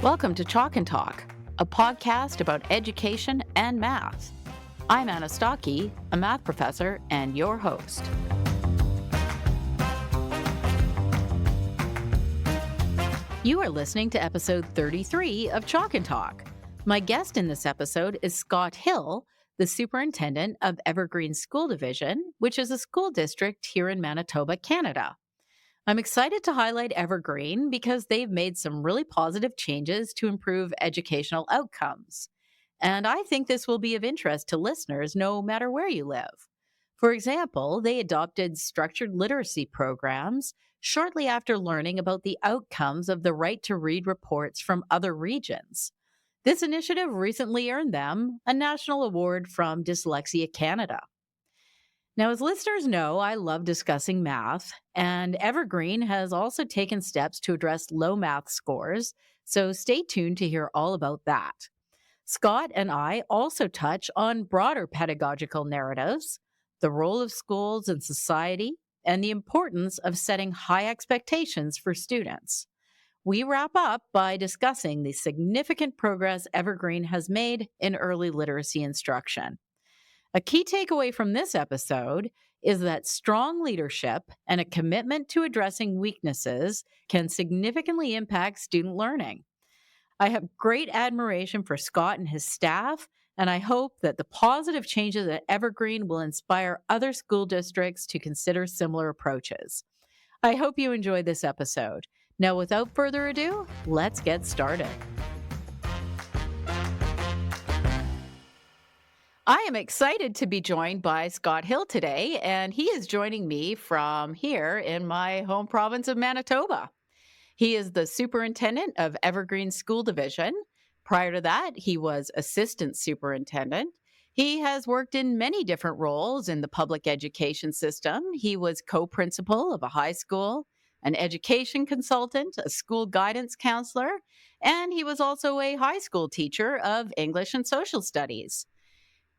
Welcome to Chalk and Talk, a podcast about education and math. I'm Anna Stokke, a math professor and your host. You are listening to episode 33 of Chalk and Talk. My guest in this episode is Scott Hill, the Superintendent of Evergreen School Division, which is a school district here in Manitoba, Canada. I'm excited to highlight Evergreen because they've made some really positive changes to improve educational outcomes. And I think this will be of interest to listeners no matter where you live. For example, they adopted structured literacy programs shortly after learning about the outcomes of the right to read reports from other regions. This initiative recently earned them a national award from Dyslexia Canada. Now, as listeners know, I love discussing math, and Evergreen has also taken steps to address low math scores, so stay tuned to hear all about that. Scott and I also touch on broader pedagogical narratives, the role of schools in society, and the importance of setting high expectations for students. We wrap up by discussing the significant progress Evergreen has made in early literacy instruction. A key takeaway from this episode is that strong leadership and a commitment to addressing weaknesses can significantly impact student learning. I have great admiration for Scott and his staff, and I hope that the positive changes at Evergreen will inspire other school districts to consider similar approaches. I hope you enjoyed this episode. Now, without further ado, let's get started. I am excited to be joined by Scott Hill today, and he is joining me from here in my home province of Manitoba. He is the superintendent of Evergreen School Division. Prior to that, he was assistant superintendent. He has worked in many different roles in the public education system. He was co-principal of a high school, an education consultant, a school guidance counselor, and he was also a high school teacher of English and social studies.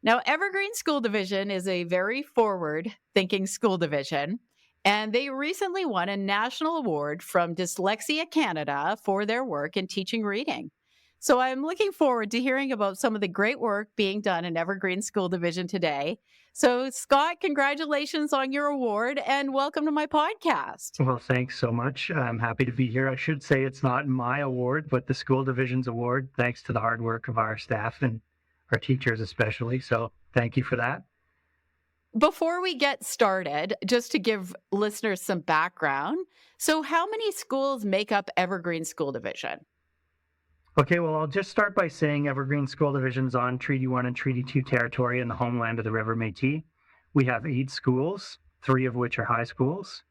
Now, Evergreen School Division is a very forward-thinking school division, and they recently won a national award from Dyslexia Canada for their work in teaching reading. So I'm looking forward to hearing about some of the great work being done in Evergreen School Division today. So, Scott, congratulations on your award and welcome to my podcast. Well, thanks so much. I'm happy to be here. I should say it's not my award, but the school division's award, thanks to the hard work of our staff and our teachers especially. So thank you for that. Before we get started, just to give listeners some background, so how many schools make up Evergreen School Division? Okay, well, I'll just start by saying Evergreen School Division's on Treaty 1 and Treaty 2 territory in the homeland of the River Métis. We have 8 schools, 3 of which are high schools.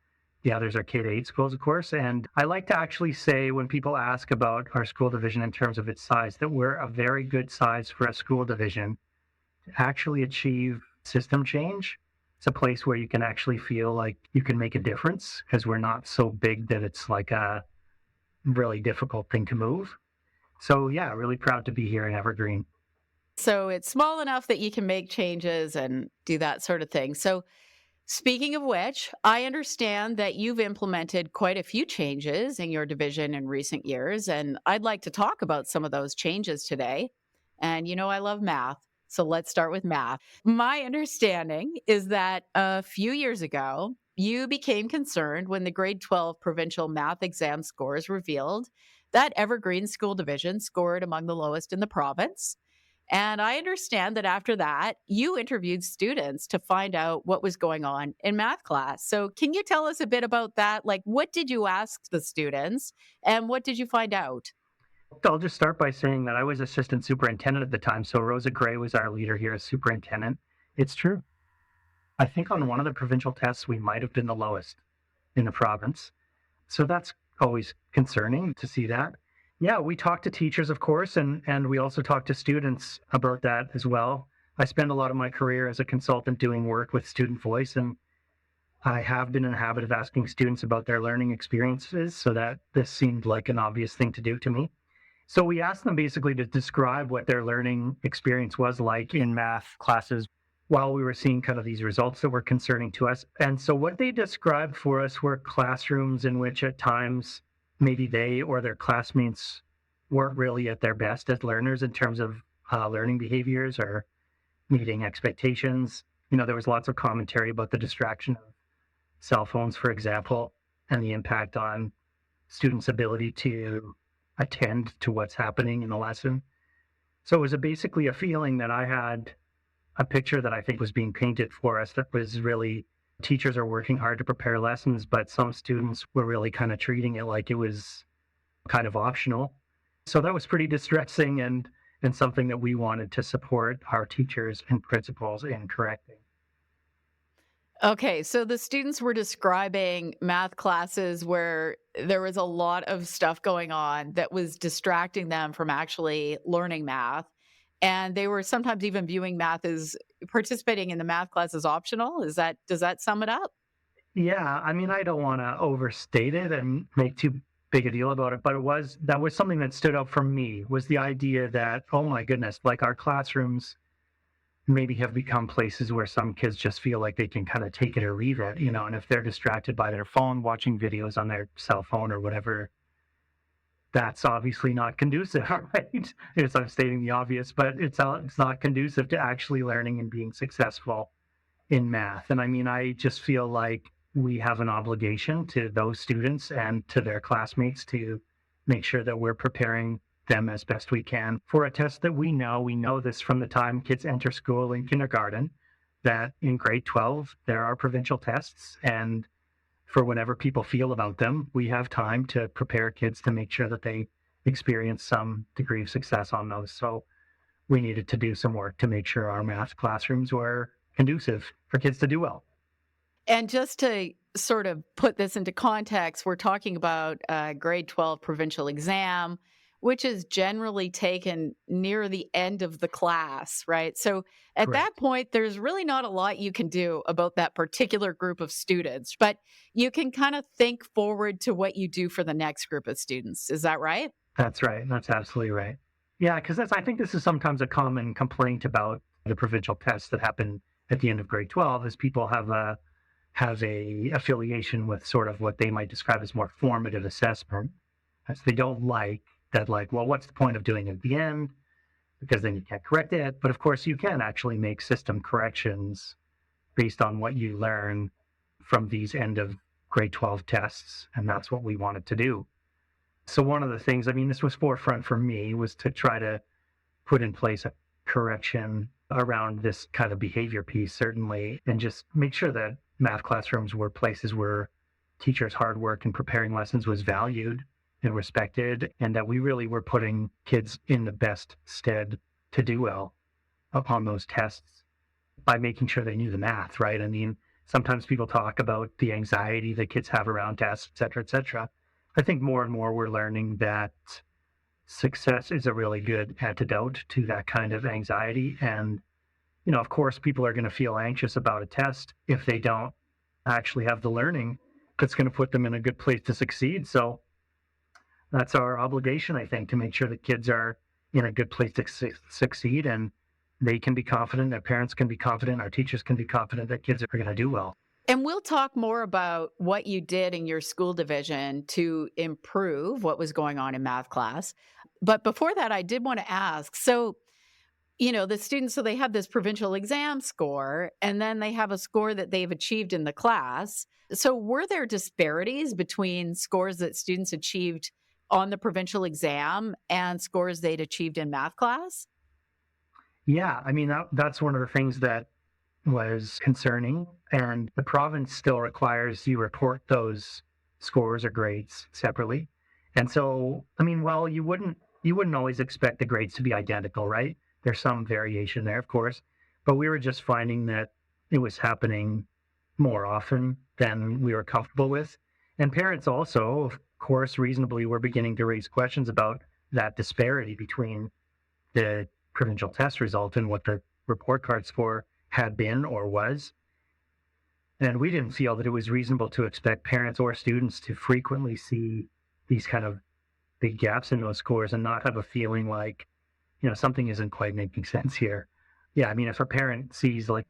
The others are K-8 schools, of course. And I like to actually say when people ask about our school division in terms of its size, that we're a very good size for a school division to actually achieve system change. It's a place where you can actually feel like you can make a difference because we're not so big that it's like a really difficult thing to move. So yeah, really proud to be here in Evergreen. So it's small enough that you can make changes and do that sort of thing. So speaking of which, I understand that you've implemented quite a few changes in your division in recent years, and I'd like to talk about some of those changes today. And you know, I love math, so let's start with math. My understanding is that a few years ago, you became concerned when the grade 12 provincial math exam scores revealed that Evergreen School Division scored among the lowest in the province. And I understand that after that, you interviewed students to find out what was going on in math class. So can you tell us a bit about that? Like, what did you ask the students and what did you find out? I'll just start by saying that I was assistant superintendent at the time. So Rosa Gray was our leader here as superintendent. It's true. I think on one of the provincial tests, we might have been the lowest in the province. So that's always concerning to see that. Yeah, we talked to teachers, of course, and we also talked to students about that as well. I spent a lot of my career as a consultant doing work with student voice, and I have been in the habit of asking students about their learning experiences, so that this seemed like an obvious thing to do to me. So we asked them basically to describe what their learning experience was like in math classes while we were seeing kind of these results that were concerning to us. And so what they described for us were classrooms in which at times maybe they or their classmates weren't really at their best as learners in terms of learning behaviors or meeting expectations. There was lots of commentary about the distraction of cell phones, for example, and the impact on students' ability to attend to what's happening in the lesson. So it was basically a feeling that I had, a picture that I think was being painted for us that was really teachers are working hard to prepare lessons, but some students were really kind of treating it like it was kind of optional. So that was pretty distressing and something that we wanted to support our teachers and principals in correcting. Okay, so the students were describing math classes where there was a lot of stuff going on that was distracting them from actually learning math. And they were sometimes even viewing math as participating in the math class as optional. Does that sum it up? Yeah, I mean, I don't want to overstate it and make too big a deal about it, but that was something that stood out for me, was the idea that, oh my goodness, like our classrooms maybe have become places where some kids just feel like they can kind of take it or leave it, and if they're distracted by their phone, watching videos on their cell phone or whatever, that's obviously not conducive, right? I'm stating the obvious, but it's not conducive to actually learning and being successful in math. And I mean, I just feel like we have an obligation to those students and to their classmates to make sure that we're preparing them as best we can for a test that we know this from the time kids enter school in kindergarten, that in grade 12, there are provincial tests. And for whatever people feel about them, we have time to prepare kids to make sure that they experience some degree of success on those. So we needed to do some work to make sure our math classrooms were conducive for kids to do well. And just to sort of put this into context, we're talking about a grade 12 provincial exam, which is generally taken near the end of the class, right? So at that Correct. point, there's really not a lot you can do about that particular group of students, but you can kind of think forward to what you do for the next group of students. Is that right? That's right. That's absolutely right. Yeah, because I think this is sometimes a common complaint about the provincial tests that happen at the end of grade 12 is people have a affiliation with sort of what they might describe as more formative assessment. As they don't like that, like, well, what's the point of doing it at the end? Because then you can't correct it. But of course, you can actually make system corrections based on what you learn from these end of grade 12 tests. And that's what we wanted to do. So one of the things, I mean, this was forefront for me, was to try to put in place a correction around this kind of behavior piece, certainly, and just make sure that math classrooms were places where teachers' hard work in preparing lessons was valued and respected, and that we really were putting kids in the best stead to do well upon those tests by making sure they knew the math, right? I mean, sometimes people talk about the anxiety that kids have around tests, et cetera, et cetera. I think more and more we're learning that success is a really good antidote to that kind of anxiety. And, of course, people are going to feel anxious about a test if they don't actually have the learning that's going to put them in a good place to succeed. So that's our obligation, I think, to make sure that kids are in a good place to succeed, and they can be confident, their parents can be confident, our teachers can be confident that kids are going to do well. And we'll talk more about what you did in your school division to improve what was going on in math class. But before that, I did want to ask, so, the students, so they have this provincial exam score, and then they have a score that they've achieved in the class. So were there disparities between scores that students achieved on the provincial exam and scores they'd achieved in math class? Yeah, I mean, that's one of the things that was concerning. And the province still requires you report those scores or grades separately. And so, I mean, well, you wouldn't always expect the grades to be identical, right? There's some variation there, of course, but we were just finding that it was happening more often than we were comfortable with. And parents also, of course, reasonably were beginning to raise questions about that disparity between the provincial test result and what the report card score had been or was. And we didn't feel that it was reasonable to expect parents or students to frequently see these kind of big gaps in those scores and not have a feeling like, something isn't quite making sense here. Yeah, I mean, if a parent sees, like,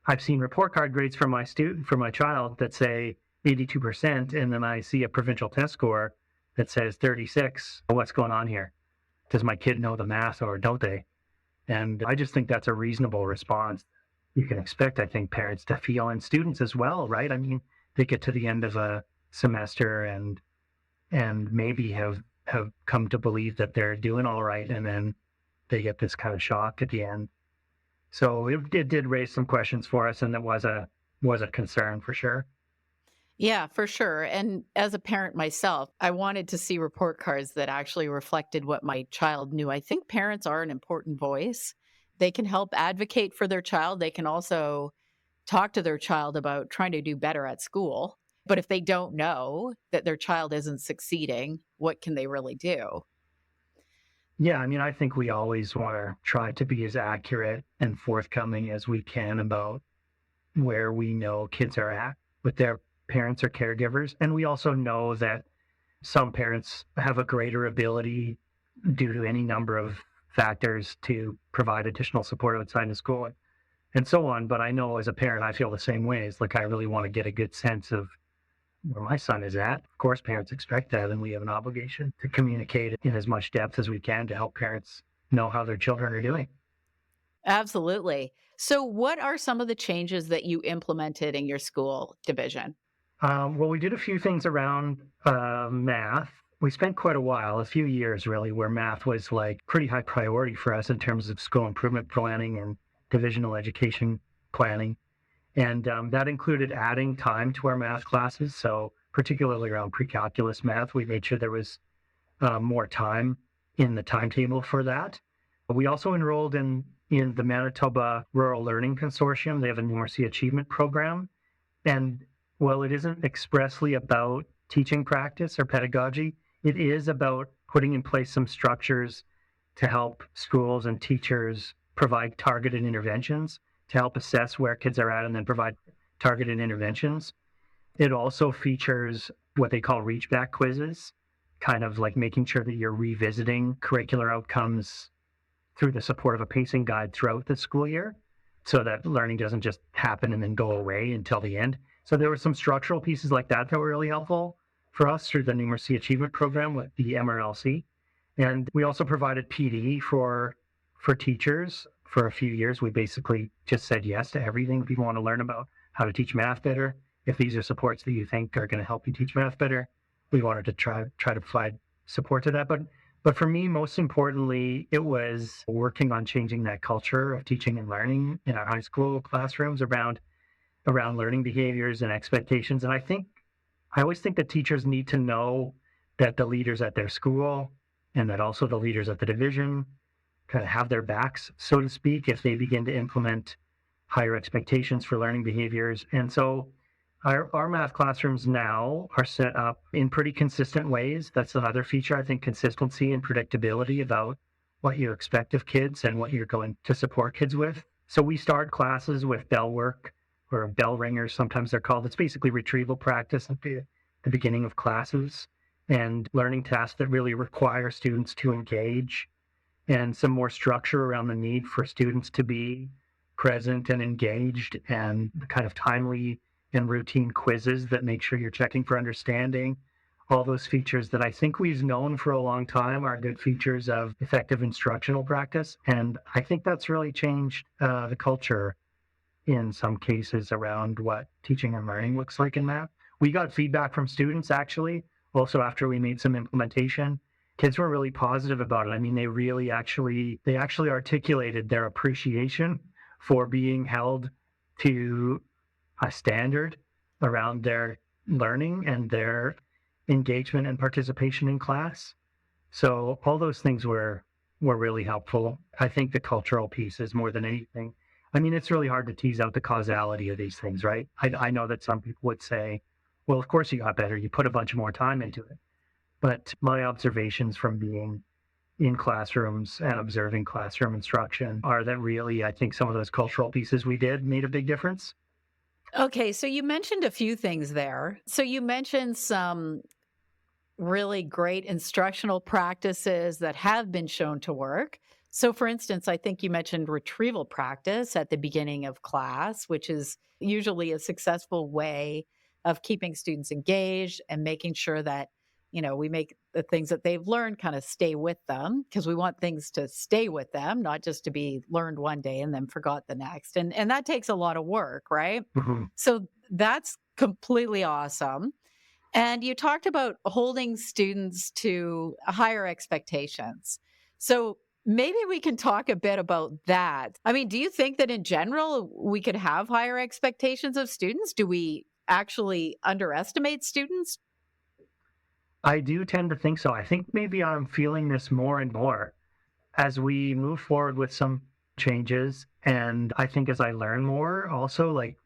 I've seen report card grades for my child that say 82%, and then I see a provincial test score that says 36, what's going on here? does my kid know the math or don't they? And I just think that's a reasonable response. You can expect, I think, parents to feel, and students as well, right? I mean, they get to the end of a semester and maybe have come to believe that they're doing all right, and then they get this kind of shock at the end. So it did raise some questions for us, and it was a concern for sure. Yeah, for sure. And as a parent myself, I wanted to see report cards that actually reflected what my child knew. I think parents are an important voice. They can help advocate for their child. They can also talk to their child about trying to do better at school. But if they don't know that their child isn't succeeding, what can they really do? Yeah, I mean, I think we always want to try to be as accurate and forthcoming as we can about where we know kids are at with their parents or caregivers. And we also know that some parents have a greater ability due to any number of factors to provide additional support outside of school and so on. But I know as a parent, I feel the same way. It's like I really want to get a good sense of where my son is at. Of course, parents expect that, and we have an obligation to communicate in as much depth as we can to help parents know how their children are doing. Absolutely. So, what are some of the changes that you implemented in your school division? Well, we did a few things around math. We spent quite a while, a few years really, where math was like pretty high priority for us in terms of school improvement planning and divisional education planning. And that included adding time to our math classes. So, particularly around pre-calculus math, we made sure there was more time in the timetable for that. We also enrolled in the Manitoba Rural Learning Consortium. They have a numeracy achievement program. And while it isn't expressly about teaching practice or pedagogy, it is about putting in place some structures to help schools and teachers provide targeted interventions to help assess where kids are at and then provide targeted interventions. It also features what they call reach back quizzes, kind of like making sure that you're revisiting curricular outcomes through the support of a pacing guide throughout the school year so that learning doesn't just happen and then go away until the end. So there were some structural pieces like that that were really helpful for us through the numeracy achievement program with the MRLC. And we also provided PD for teachers. For a few years, we basically just said yes to everything. People want to learn about how to teach math better. If these are supports that you think are going to help you teach math better, we wanted to try to provide support to that. But for me, most importantly, it was working on changing that culture of teaching and learning in our high school classrooms around learning behaviors and expectations. And I always think that teachers need to know that the leaders at their school and that also the leaders at the division kind of have their backs, so to speak, if they begin to implement higher expectations for learning behaviors. And so our math classrooms now are set up in pretty consistent ways. That's another feature, I think, consistency and predictability about what you expect of kids and what you're going to support kids with. So we start classes with bell work or bell ringers, sometimes they're called. It's basically retrieval practice at the beginning of classes and learning tasks that really require students to engage, and some more structure around the need for students to be present and engaged, and the kind of timely and routine quizzes that make sure you're checking for understanding. All those features that I think we've known for a long time are good features of effective instructional practice. And I think that's really changed the culture in some cases around what teaching and learning looks like in math. We got feedback from students actually, also after we made some implementation. Kids were really positive about it. I mean, they actually articulated their appreciation for being held to a standard around their learning and their engagement and participation in class. So all those things were really helpful. I think the cultural piece is more than anything. I mean, it's really hard to tease out the causality of these things, right? I know that some people would say, well, of course you got better. You put a bunch more time into it. But my observations from being in classrooms and observing classroom instruction are that really, I think some of those cultural pieces we did made a big difference. Okay, so you mentioned a few things there. So you mentioned some really great instructional practices that have been shown to work. So, for instance, I think you mentioned retrieval practice at the beginning of class, which is usually a successful way of keeping students engaged and making sure that we make the things that they've learned kind of stay with them because we want things to stay with them, not just to be learned one day and then forgot the next. And that takes a lot of work, right? Mhm. So that's completely awesome. And you talked about holding students to higher expectations. So maybe we can talk a bit about that. I mean, do you think that in general we could have higher expectations of students? Do we actually underestimate students? I do tend to think so. I think maybe I'm feeling this more and more as we move forward with some changes. And I think as I learn more, also like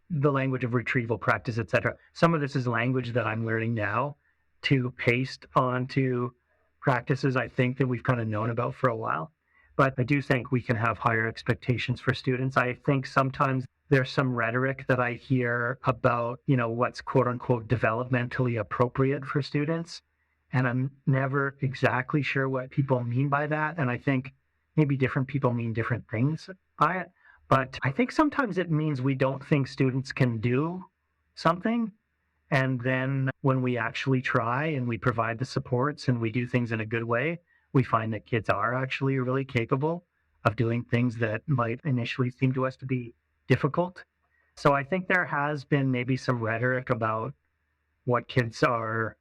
the language of retrieval practice, etc. Some of this is language that I'm learning now to paste onto practices I think that we've kind of known about for a while. But I do think we can have higher expectations for students. I think sometimes there's some rhetoric that I hear about, what's quote unquote developmentally appropriate for students. And I'm never exactly sure what people mean by that. And I think maybe different people mean different things by it. But I think sometimes it means we don't think students can do something. And then when we actually try and we provide the supports and we do things in a good way, we find that kids are actually really capable of doing things that might initially seem to us to be difficult. So I think there has been maybe some rhetoric about what kids are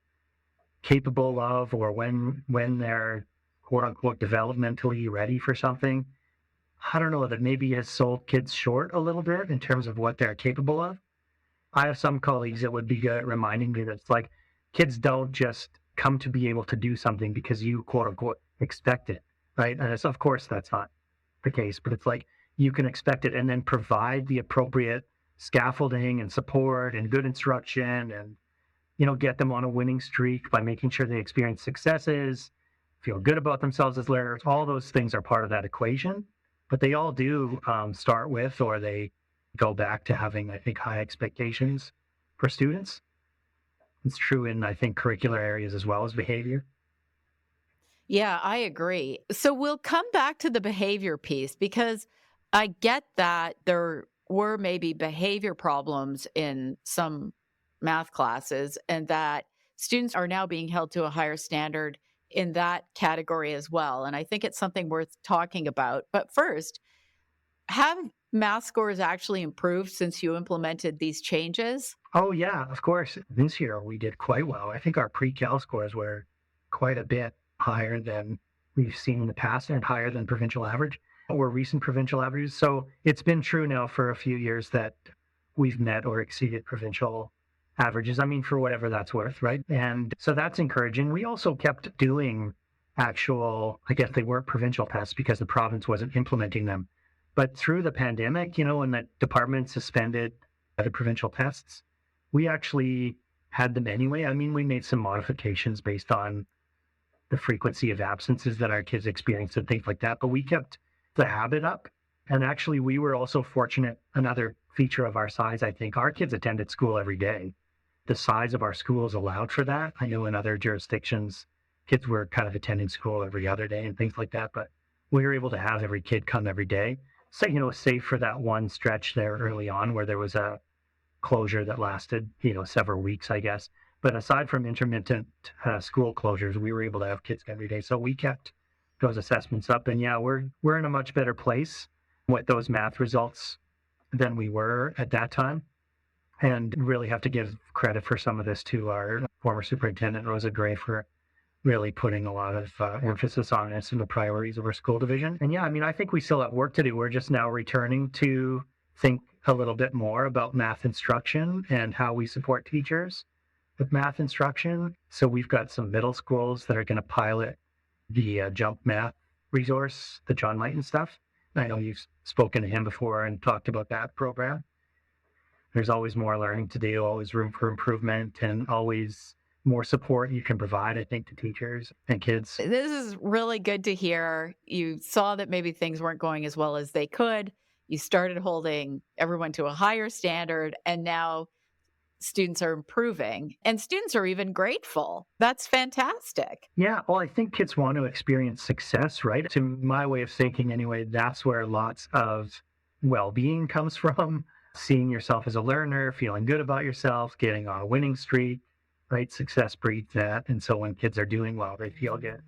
capable of or when they're quote unquote developmentally ready for something. I don't know, that maybe has sold kids short a little bit in terms of what they're capable of. I have some colleagues that would be good at reminding me that it's like kids don't just come to be able to do something because you quote unquote expect it, right? And of course that's not the case, but it's like you can expect it and then provide the appropriate scaffolding and support and good instruction and get them on a winning streak by making sure they experience successes, feel good about themselves as learners. All those things are part of that equation, but they all do start with, or they go back to having, I think, high expectations for students. It's true in, I think, curricular areas as well as behavior. Yeah, I agree. So we'll come back to the behavior piece because I get that there were maybe behavior problems in some math classes and that students are now being held to a higher standard in that category as well. And I think it's something worth talking about. But first, have math scores actually improved since you implemented these changes? Oh, yeah, of course. This year we did quite well. I think our pre-cal scores were quite a bit higher than we've seen in the past and higher than provincial average or recent provincial averages. So it's been true now for a few years that we've met or exceeded provincial averages. I mean, for whatever that's worth, right? And so that's encouraging. We also kept doing actual, I guess they weren't provincial tests because the province wasn't implementing them. But through the pandemic, when the department suspended the provincial tests, we actually had them anyway. I mean, we made some modifications based on the frequency of absences that our kids experienced and things like that, but we kept the habit up. And actually, we were also fortunate. Another feature of our size, I think, our kids attended school every day. The size of our schools allowed for that. I know in other jurisdictions, kids were kind of attending school every other day and things like that, but we were able to have every kid come every day. So, save for that one stretch there early on where there was a closure that lasted, several weeks, I guess. But aside from intermittent school closures, we were able to have kids every day. So we kept those assessments up. And yeah, we're in a much better place with those math results than we were at that time. And really have to give credit for some of this to our former superintendent, Rosa Gray, for really putting a lot of emphasis on this and the priorities of our school division. And yeah, I mean, I think we still have work to do. We're just now returning to think a little bit more about math instruction and how we support teachers with math instruction. So we've got some middle schools that are going to pilot the Jump Math resource, the John Lighton stuff. I know you've spoken to him before and talked about that program. There's always more learning to do, always room for improvement, and always more support you can provide, I think, to teachers and kids. This is really good to hear. You saw that maybe things weren't going as well as they could. You started holding everyone to a higher standard, and now students are improving and students are even grateful. That's fantastic. Yeah, well, I think kids want to experience success, right? To my way of thinking anyway, that's where lots of well-being comes from. Seeing yourself as a learner, feeling good about yourself, getting on a winning streak, right? Success breeds that. And so when kids are doing well, they feel good.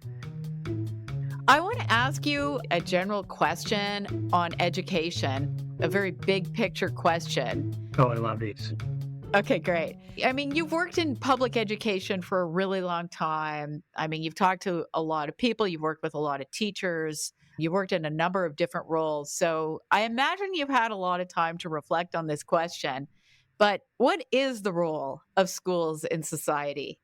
I want to ask you a general question on education, a very big picture question. Oh, I love these. Okay, great. I mean, you've worked in public education for a really long time. I mean, you've talked to a lot of people, you've worked with a lot of teachers, you've worked in a number of different roles. So I imagine you've had a lot of time to reflect on this question. But what is the role of schools in society?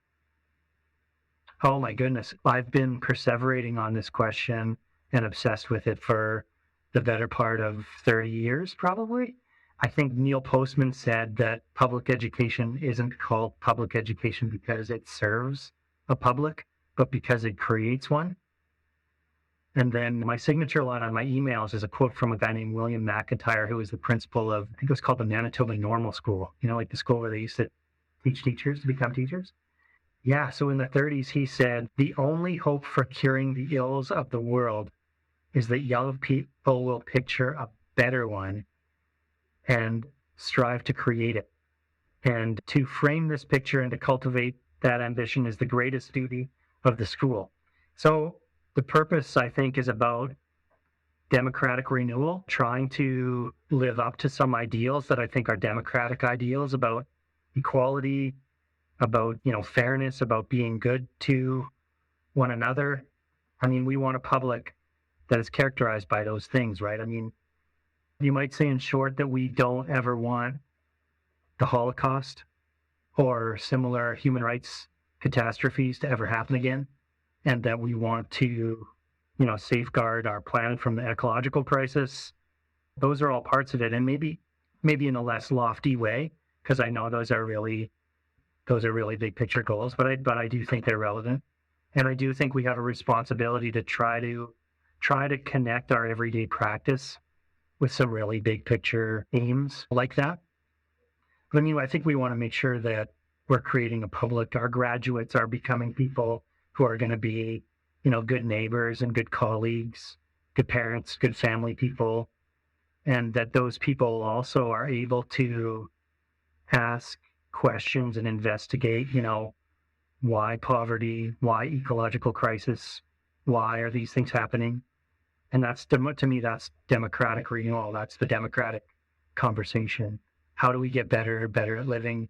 Oh my goodness. I've been perseverating on this question and obsessed with it for the better part of 30 years, probably. I think Neil Postman said that public education isn't called public education because it serves a public, but because it creates one. And then my signature line on my emails is a quote from a guy named William McIntyre, who was the principal of, I think it was called the Manitoba Normal School, like the school where they used to teach teachers to become teachers. Yeah, so in the 30s, he said, the only hope for curing the ills of the world is that young people will picture a better one and strive to create it. And to frame this picture and to cultivate that ambition is the greatest duty of the school. So the purpose, I think, is about democratic renewal, trying to live up to some ideals that I think are democratic ideals about equality, about, fairness, about being good to one another. I mean, we want a public that is characterized by those things, right? I mean, you might say in short that we don't ever want the Holocaust or similar human rights catastrophes to ever happen again, and that we want to, safeguard our planet from the ecological crisis. Those are all parts of it, and maybe in a less lofty way, because I know those are really big picture goals, but I do think they're relevant. And I do think we have a responsibility to try to connect our everyday practice with some really big picture aims like that. But I mean, I think we want to make sure that we're creating a public, our graduates are becoming people who are going to be, good neighbors and good colleagues, good parents, good family people, and that those people also are able to ask questions and investigate, why poverty, why ecological crisis, why are these things happening? And to me, that's democratic renewal. That's the democratic conversation. How do we get better at living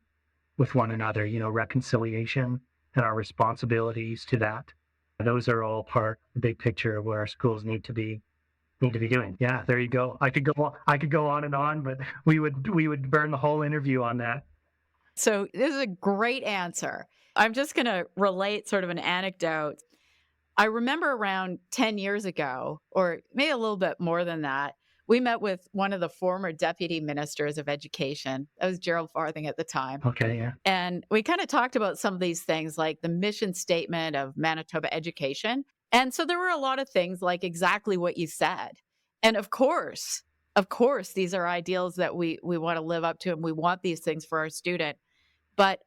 with one another? Reconciliation and our responsibilities to that. Those are all part of the big picture of what our schools need to be doing. Yeah, there you go. I could go on and on, but we would burn the whole interview on that. So this is a great answer. I'm just going to relate sort of an anecdote. I remember around 10 years ago, or maybe a little bit more than that, we met with one of the former deputy ministers of education. That was Gerald Farthing at the time. Okay, yeah. And we kind of talked about some of these things like the mission statement of Manitoba education. And so there were a lot of things like exactly what you said. And of course, these are ideals that we want to live up to, and we want these things for our student. But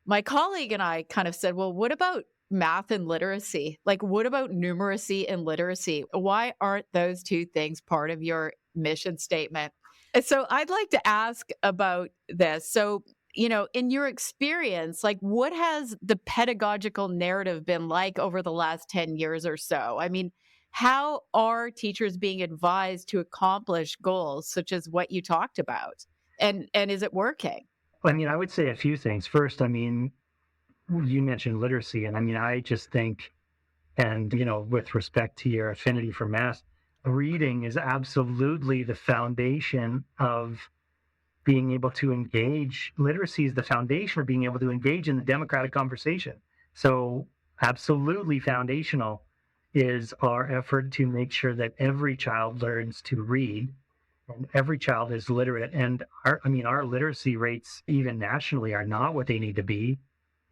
my colleague and I kind of said, well, what about math and literacy? Like, what about numeracy and literacy? Why aren't those two things part of your mission statement? And so I'd like to ask about this. So, in your experience, like, what has the pedagogical narrative been like over the last 10 years or so? I mean, how are teachers being advised to accomplish goals such as what you talked about? And is it working? I mean, I would say a few things. First, I mean, you mentioned literacy, and I mean, I just think, and, with respect to your affinity for math, reading is absolutely the foundation of being able to engage. Literacy is the foundation of being able to engage in the democratic conversation. So absolutely foundational is our effort to make sure that every child learns to read and every child is literate. And our literacy rates, even nationally, are not what they need to be.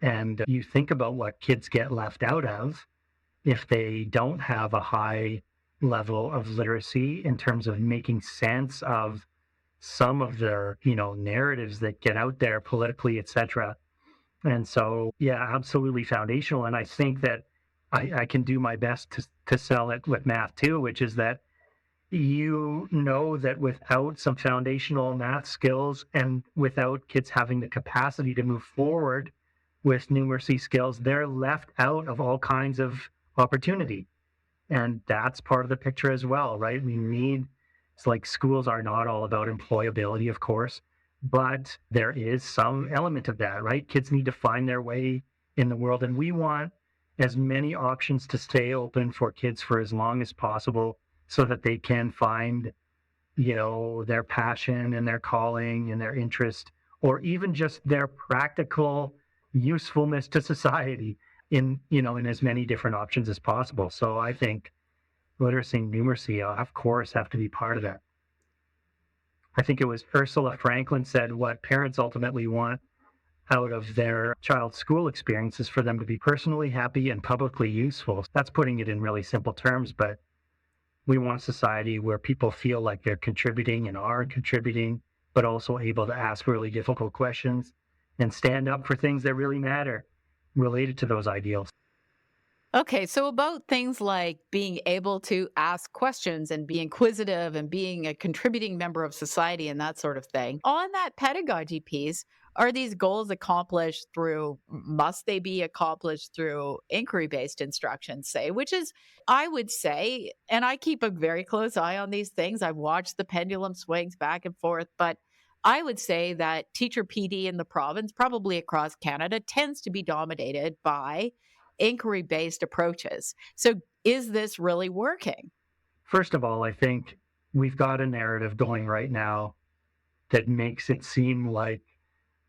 And you think about what kids get left out of if they don't have a high level of literacy in terms of making sense of some of their, narratives that get out there politically, etc. And so, yeah, absolutely foundational. And I think that I can do my best to sell it with math too, which is that that without some foundational math skills and without kids having the capacity to move forward with numeracy skills, they're left out of all kinds of opportunity. And that's part of the picture as well, right? It's like schools are not all about employability, of course, but there is some element of that, right? Kids need to find their way in the world. And we want as many options to stay open for kids for as long as possible so that they can find, their passion and their calling and their interest, or even just their practical usefulness to society in as many different options as possible. So I think literacy and numeracy, of course, have to be part of that. I think it was Ursula Franklin said what parents ultimately want out of their child's school experience is for them to be personally happy and publicly useful. That's putting it in really simple terms, but we want a society where people feel like they're contributing and are contributing, but also able to ask really difficult questions and stand up for things that really matter related to those ideals. Okay, so about things like being able to ask questions and be inquisitive and being a contributing member of society and that sort of thing. On that pedagogy piece, are these goals accomplished through, must they be accomplished through inquiry based instruction, say, which is, I would say, and I keep a very close eye on these things. I've watched the pendulum swings back and forth, but I would say that teacher PD in the province, probably across Canada, tends to be dominated by inquiry based approaches. So is this really working? First of all, I think we've got a narrative going right now that makes it seem like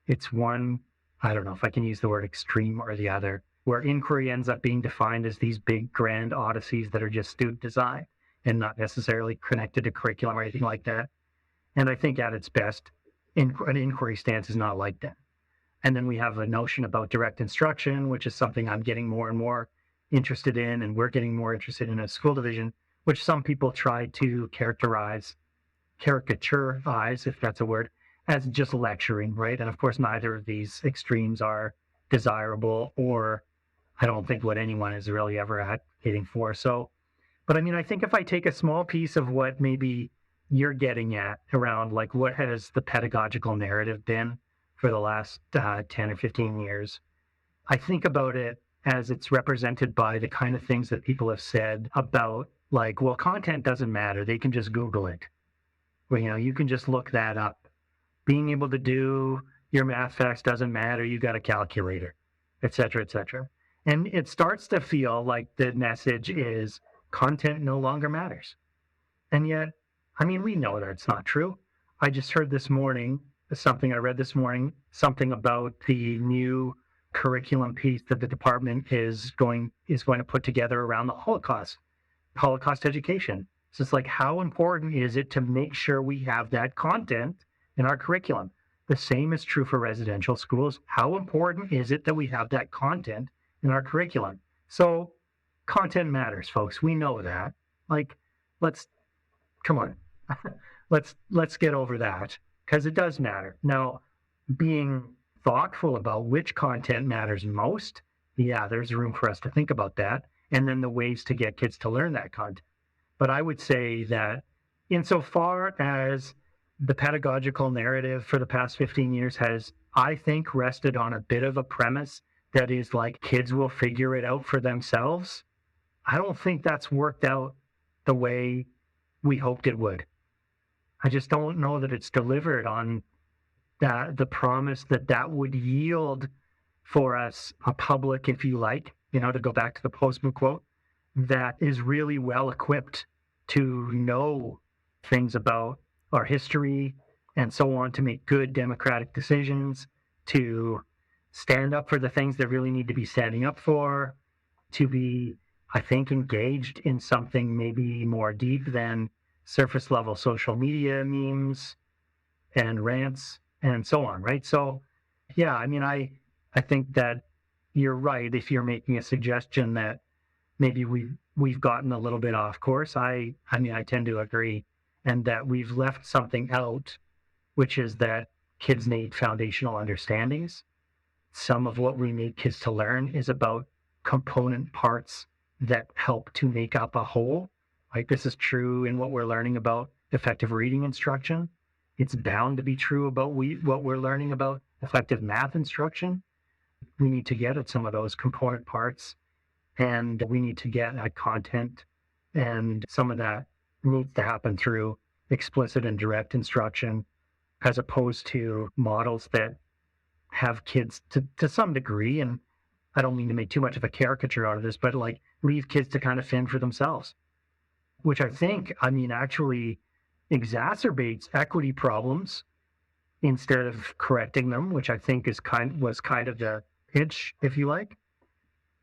it's one, I don't know if I can use the word extreme or the other, where inquiry ends up being defined as these big grand odysseys that are just student design and not necessarily connected to curriculum or anything like that. And I think at its best, an inquiry stance is not like that. And then we have a notion about direct instruction, which is something I'm getting more and more interested in, and we're getting more interested in as school division, which some people try to caricaturize, if that's a word, as just lecturing, right? And of course, neither of these extremes are desirable, or I don't think what anyone is really ever advocating for. So, but I mean, I think if I take a small piece of what maybe you're getting at around like what has the pedagogical narrative been for the last 10 or 15 years, I think about it as it's represented by the kind of things that people have said about like, well, content doesn't matter. They can just Google it. Well, you can just look that up. Being able to do your math facts doesn't matter. You got a calculator, et cetera, et cetera. And it starts to feel like the message is content no longer matters. And yet, I mean, we know that it's not true. I just heard this morning, something about the new curriculum piece that the department is going to put together around the Holocaust education. So it's like, how important is it to make sure we have that content in our curriculum? The same is true for residential schools. How important is it that we have that content in our curriculum? So content matters, folks. We know that. Like, come on. let's get over that, because it does matter. Now, being thoughtful about which content matters most, yeah, there's room for us to think about that, and then the ways to get kids to learn that content. But I would say that insofar as the pedagogical narrative for the past 15 years has, I think, rested on a bit of a premise that is like kids will figure it out for themselves, I don't think that's worked out the way we hoped it would. I just don't know that it's delivered on the promise that would yield for us a public, if you like, to go back to the Postman quote, that is really well equipped to know things about our history and so on, to make good democratic decisions, to stand up for the things that really need to be standing up for, to be, I think, engaged in something maybe more deep than surface level social media memes and rants and so on, right? So, yeah, I mean, I think that you're right if you're making a suggestion that maybe we've gotten a little bit off course. I mean, I tend to agree, and that we've left something out, which is that kids need foundational understandings. Some of what we need kids to learn is about component parts that help to make up a whole. Like, this is true in what we're learning about effective reading instruction. It's bound to be true about what we're learning about effective math instruction. we need to get at some of those component parts, and we need to get at content, and some of that needs to happen through explicit and direct instruction as opposed to models that have kids to some degree, and I don't mean to make too much of a caricature out of this, but like leave kids to kind of fend for themselves, which I think, I mean, actually exacerbates equity problems instead of correcting them, which I think was kind of the pitch, if you like.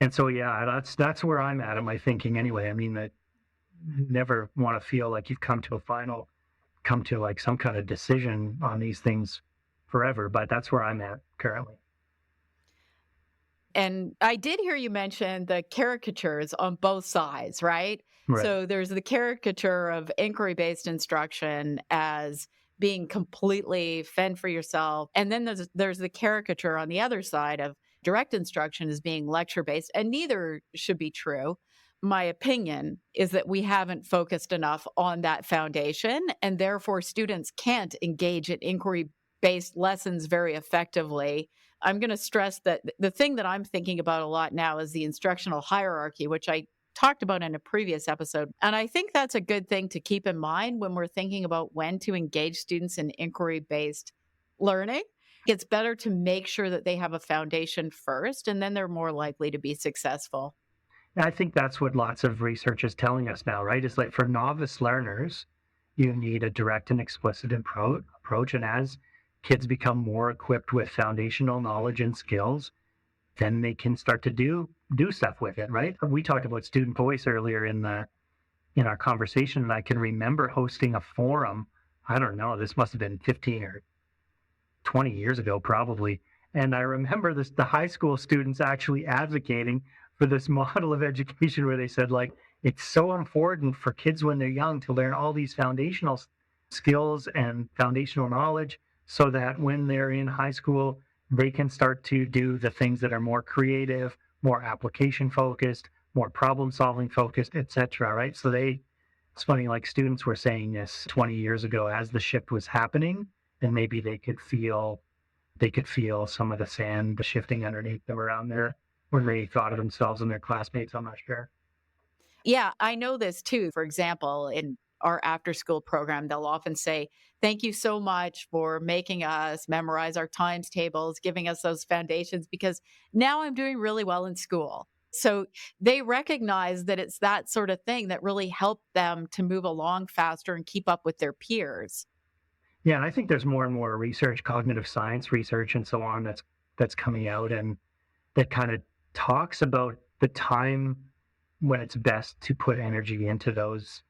And so, yeah, that's where I'm at in my thinking anyway. I mean, that never want to feel like you've come to like some kind of decision on these things forever, but that's where I'm at currently. And I did hear you mention the caricatures on both sides, right? Right. So there's the caricature of inquiry-based instruction as being completely fend for yourself. And then there's the caricature on the other side of direct instruction as being lecture-based, and neither should be true. My opinion is that we haven't focused enough on that foundation, and therefore students can't engage in inquiry-based lessons very effectively. I'm going to stress that the thing that I'm thinking about a lot now is the instructional hierarchy, which I talked about in a previous episode. And I think that's a good thing to keep in mind when we're thinking about when to engage students in inquiry-based learning. It's better to make sure that they have a foundation first, and then they're more likely to be successful. And I think that's what lots of research is telling us now, right? Is like for novice learners, you need a direct and explicit approach. And as kids become more equipped with foundational knowledge and skills, then they can start to do stuff with it, right? We talked about student voice earlier in our conversation, and I can remember hosting a forum. I don't know, this must have been 15 or 20 years ago, probably. And I remember the high school students actually advocating for this model of education where they said, like, it's so important for kids when they're young to learn all these foundational skills and foundational knowledge so that when they're in high school, they can start to do the things that are more creative, more application focused, more problem solving focused, etc. Right? So it's funny, like students were saying this 20 years ago as the shift was happening, and maybe they could feel some of the sand shifting underneath them around there when they thought of themselves and their classmates. I'm not sure. Yeah, I know this too. For example, in our after school program, they'll often say, "Thank you so much for making us memorize our times tables, giving us those foundations, because now I'm doing really well in school." So they recognize that it's that sort of thing that really helped them to move along faster and keep up with their peers. Yeah, and I think there's more and more research, cognitive science research and so on, that's coming out, and that kind of talks about the time when it's best to put energy into those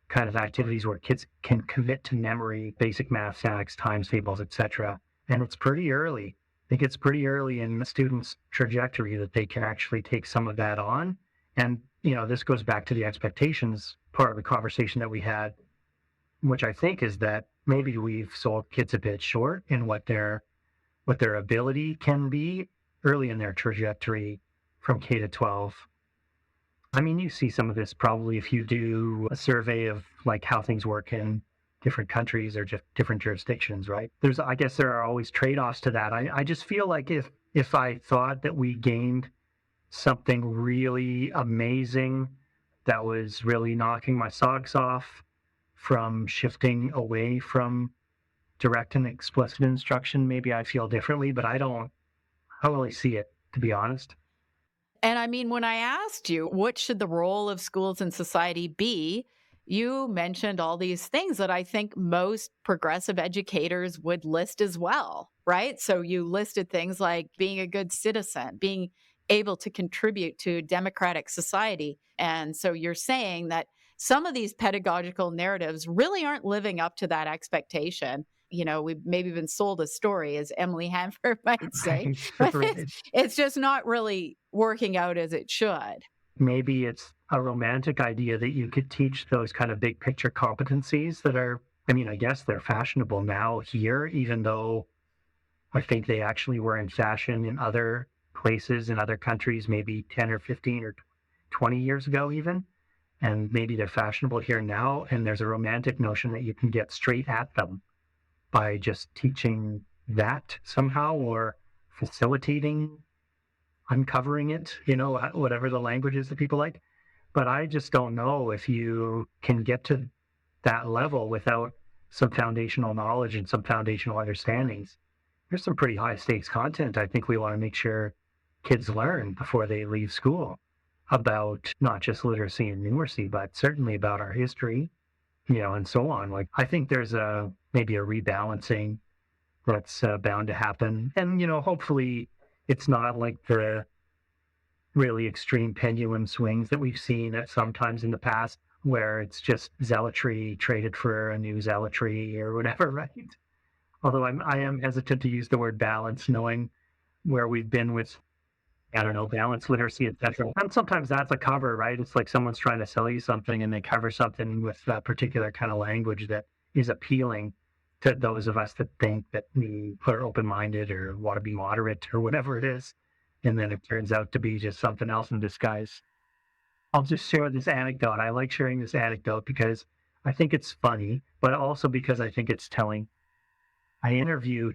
kind of activities where kids can commit to memory, basic math, statics, times tables, etc. And it's pretty early. I think it's pretty early in the student's trajectory that they can actually take some of that on. And, this goes back to the expectations part of the conversation that we had, which I think is that maybe we've sold kids a bit short in what their ability can be early in their trajectory from K to 12. I mean, you see some of this probably if you do a survey of like how things work in different countries or just different jurisdictions, right? I guess there are always trade-offs to that. I just feel like if I thought that we gained something really amazing that was really knocking my socks off from shifting away from direct and explicit instruction, maybe I feel differently, but I don't really see it, to be honest. And I mean, when I asked you, what should the role of schools in society be? You mentioned all these things that I think most progressive educators would list as well, right? So you listed things like being a good citizen, being able to contribute to democratic society. And so you're saying that some of these pedagogical narratives really aren't living up to that expectation. We've maybe been sold a story, as Emily Hanford might say, Right, but right. it's just not really working out as it should. Maybe it's a romantic idea that you could teach those kind of big picture competencies that are, I mean, I guess they're fashionable now here, even though I think they actually were in fashion in other places, in other countries, maybe 10 or 15 or 20 years ago even. And maybe they're fashionable here now. And there's a romantic notion that you can get straight at them by just teaching that somehow or facilitating uncovering it, whatever the language is that people like. But I just don't know if you can get to that level without some foundational knowledge and some foundational understandings. There's some pretty high stakes content I think we want to make sure kids learn before they leave school about not just literacy and numeracy, but certainly about our history, and so on. Like, I think there's maybe a rebalancing that's bound to happen. And, hopefully it's not like the really extreme pendulum swings that we've seen at sometimes in the past where it's just zealotry traded for a new zealotry or whatever, right? Although I am hesitant to use the word balance, knowing where we've been with, I don't know, balance, literacy, etc. And sometimes that's a cover, right? It's like someone's trying to sell you something and they cover something with that particular kind of language that is appealing to those of us that think that we are open-minded or want to be moderate or whatever it is. And then it turns out to be just something else in disguise. I'll just share this anecdote. I like sharing this anecdote because I think it's funny, but also because I think it's telling. I interview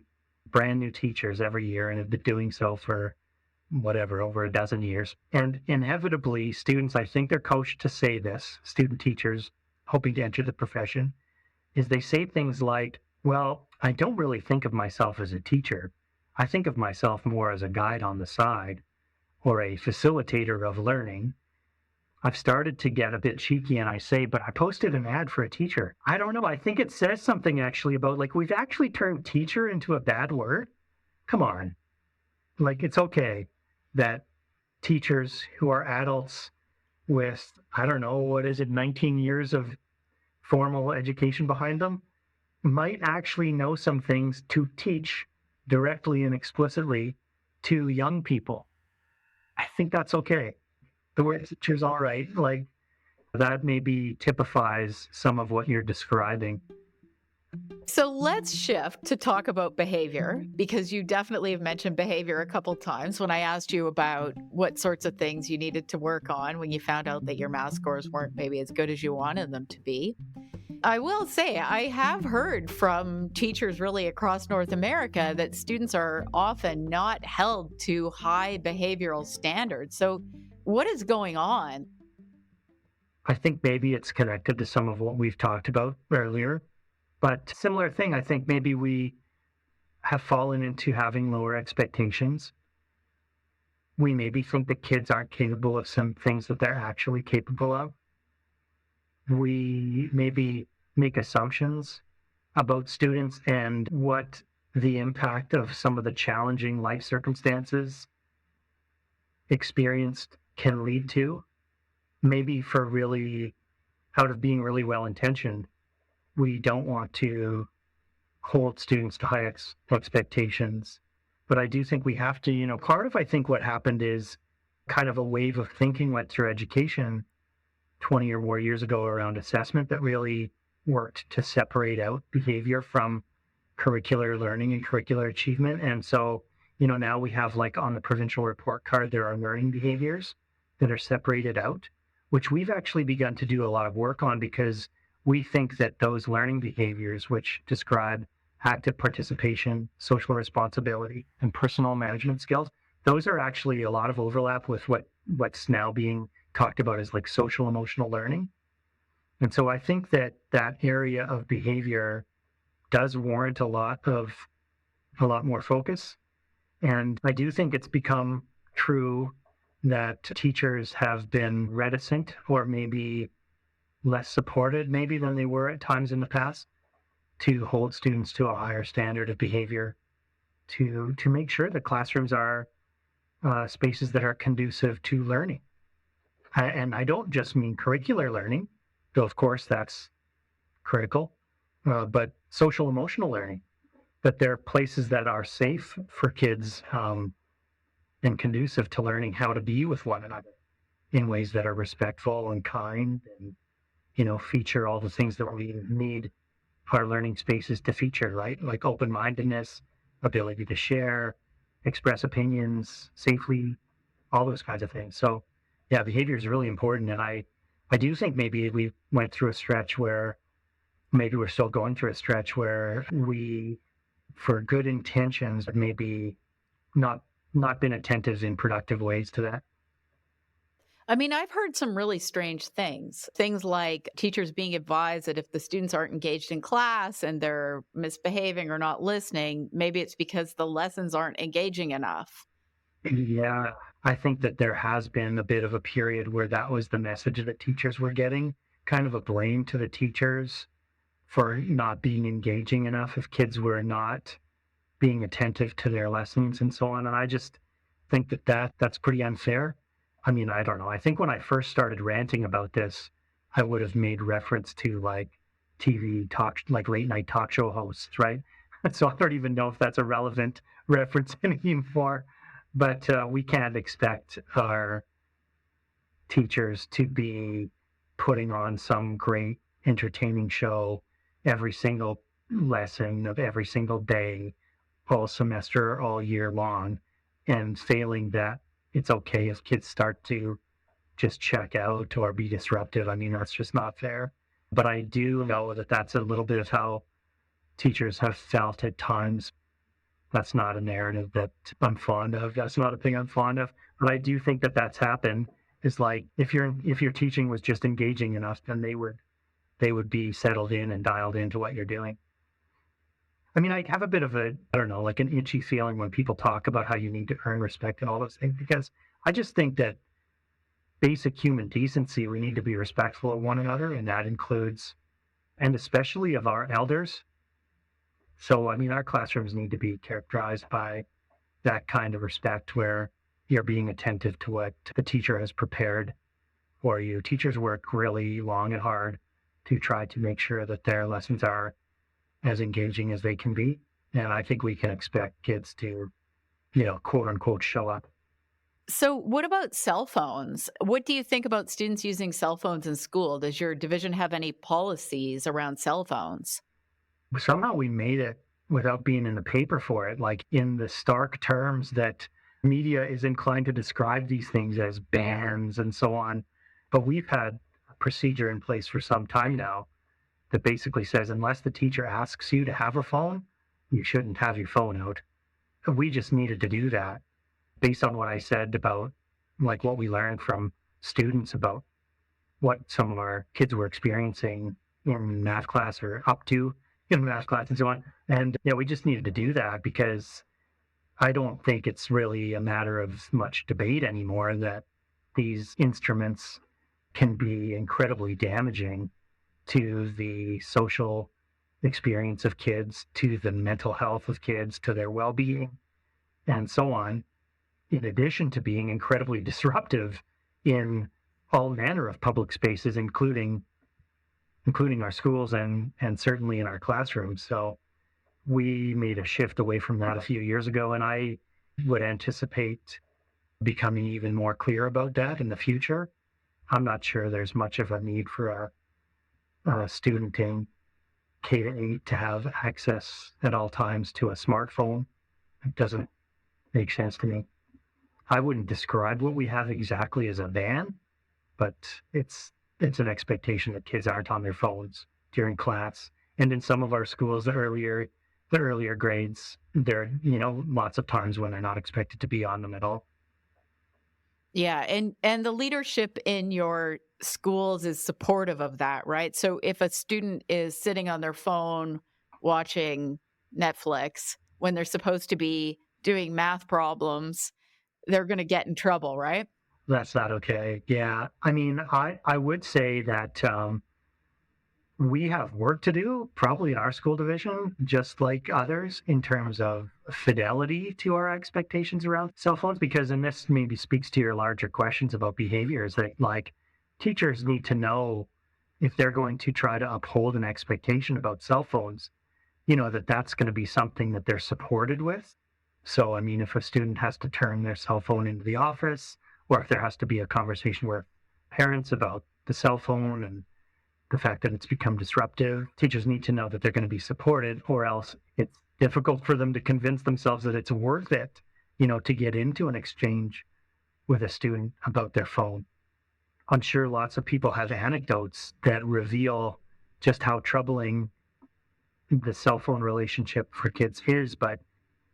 brand new teachers every year and have been doing so for over a dozen years. And inevitably, students, I think they're coached to say this, student teachers hoping to enter the profession, is they say things like, well, I don't really think of myself as a teacher. I think of myself more as a guide on the side or a facilitator of learning. I've started to get a bit cheeky and I say, but I posted an ad for a teacher. I don't know. I think it says something actually about, like, we've actually turned teacher into a bad word. Come on. Like, it's okay that teachers who are adults with, I don't know, 19 years of formal education behind them might actually know some things to teach directly and explicitly to young people. I think that's okay. The word teacher's all right. Like, that maybe typifies some of what you're describing. So let's shift to talk about behavior, because you definitely have mentioned behavior a couple times when I asked you about what sorts of things you needed to work on when you found out that your math scores weren't maybe as good as you wanted them to be. I will say, I have heard from teachers really across North America that students are often not held to high behavioral standards. So what is going on? I think maybe it's connected to some of what we've talked about earlier. But similar thing, I think maybe we have fallen into having lower expectations. We maybe think that kids aren't capable of some things that they're actually capable of. We maybe make assumptions about students and what the impact of some of the challenging life circumstances experienced can lead to. Maybe out of being really well-intentioned, we don't want to hold students to high expectations. But I do think we have to, part of, I think, what happened is kind of a wave of thinking went through education 20 or more years ago around assessment that really worked to separate out behavior from curricular learning and curricular achievement. And so, now we have, like, on the provincial report card, there are learning behaviors that are separated out, which we've actually begun to do a lot of work on, because we think that those learning behaviors, which describe active participation, social responsibility, and personal management skills, those are actually a lot of overlap with what's now being talked about as, like, social emotional learning. And so I think that that area of behavior does warrant a lot more focus. And I do think it's become true that teachers have been reticent or maybe less supported maybe than they were at times in the past to hold students to a higher standard of behavior, to make sure that classrooms are spaces that are conducive to learning. And I don't just mean curricular learning, though of course that's critical, but social emotional learning, that they're places that are safe for kids and conducive to learning how to be with one another in ways that are respectful and kind and, feature all the things that we need our learning spaces to feature, right? Like open-mindedness, ability to share, express opinions safely, all those kinds of things. So yeah, behavior is really important. And I do think maybe we went through a stretch where maybe we're still going through a stretch where we, for good intentions, maybe not not been attentive in productive ways to that. I mean, I've heard some really strange things. Things like teachers being advised that if the students aren't engaged in class and they're misbehaving or not listening, maybe it's because the lessons aren't engaging enough. Yeah, I think that there has been a bit of a period where that was the message that teachers were getting, kind of a blame to the teachers for not being engaging enough if kids were not being attentive to their lessons and so on. And I just think that, that's pretty unfair. I mean, I don't know. I think when I first started ranting about this, I would have made reference to like TV talk, like late night talk show hosts, right? So I don't even know if that's a relevant reference anymore. But we can't expect our teachers to be putting on some great entertaining show every single lesson of every single day, all semester, all year long, and failing that it's okay if kids start to just check out or be disruptive. I mean, that's just not fair. But I do know that that's a little bit of how teachers have felt at times. That's not a narrative that I'm fond of. That's not a thing I'm fond of. But I do think that that's happened. Is like if your teaching was just engaging enough, then they would be settled in and dialed into what you're doing. I mean, I have a bit of a, I don't know, like an itchy feeling when people talk about how you need to earn respect and all those things, because I just think that basic human decency, we need to be respectful of one another, and that includes, and especially of our elders. So, I mean, our classrooms need to be characterized by that kind of respect where you're being attentive to what the teacher has prepared for you. Teachers work really long and hard to try to make sure that their lessons are as engaging as they can be. And I think we can expect kids to, quote unquote, show up. So, what about cell phones? What do you think about students using cell phones in school? Does your division have any policies around cell phones? Somehow we made it without being in the paper for it, like in the stark terms that media is inclined to describe these things as bans and so on. But we've had a procedure in place for some time now that basically says unless the teacher asks you to have a phone, you shouldn't have your phone out. We just needed to do that based on what I said about like what we learned from students about what some of our kids were experiencing in math class or up to in math class and so on. And yeah, we just needed to do that because I don't think it's really a matter of much debate anymore that these instruments can be incredibly damaging to the social experience of kids, to the mental health of kids, to their well-being, and so on, in addition to being incredibly disruptive in all manner of public spaces, including our schools and certainly in our classrooms. So we made a shift away from that a few years ago, and I would anticipate becoming even more clear about that in the future. I'm not sure there's much of a need for a student in K to 8 to have access at all times to a smartphone. It doesn't make sense to me. I wouldn't describe what we have exactly as a ban, but it's an expectation that kids aren't on their phones during class. And in some of our schools, the earlier grades, there are, lots of times when they're not expected to be on them at all. Yeah, and the leadership in your schools is supportive of that, right? So if a student is sitting on their phone watching Netflix when they're supposed to be doing math problems, they're going to get in trouble, right? That's not okay. Yeah. I mean, I would say that we have work to do, probably in our school division, just like others, in terms of fidelity to our expectations around cell phones. Because, and this maybe speaks to your larger questions about behaviors, that like teachers need to know if they're going to try to uphold an expectation about cell phones, that that's going to be something that they're supported with. So, I mean, if a student has to turn their cell phone into the office, or if there has to be a conversation with parents about the cell phone and the fact that it's become disruptive, teachers need to know that they're going to be supported, or else it's difficult for them to convince themselves that it's worth it, to get into an exchange with a student about their phone. I'm sure lots of people have anecdotes that reveal just how troubling the cell phone relationship for kids is, but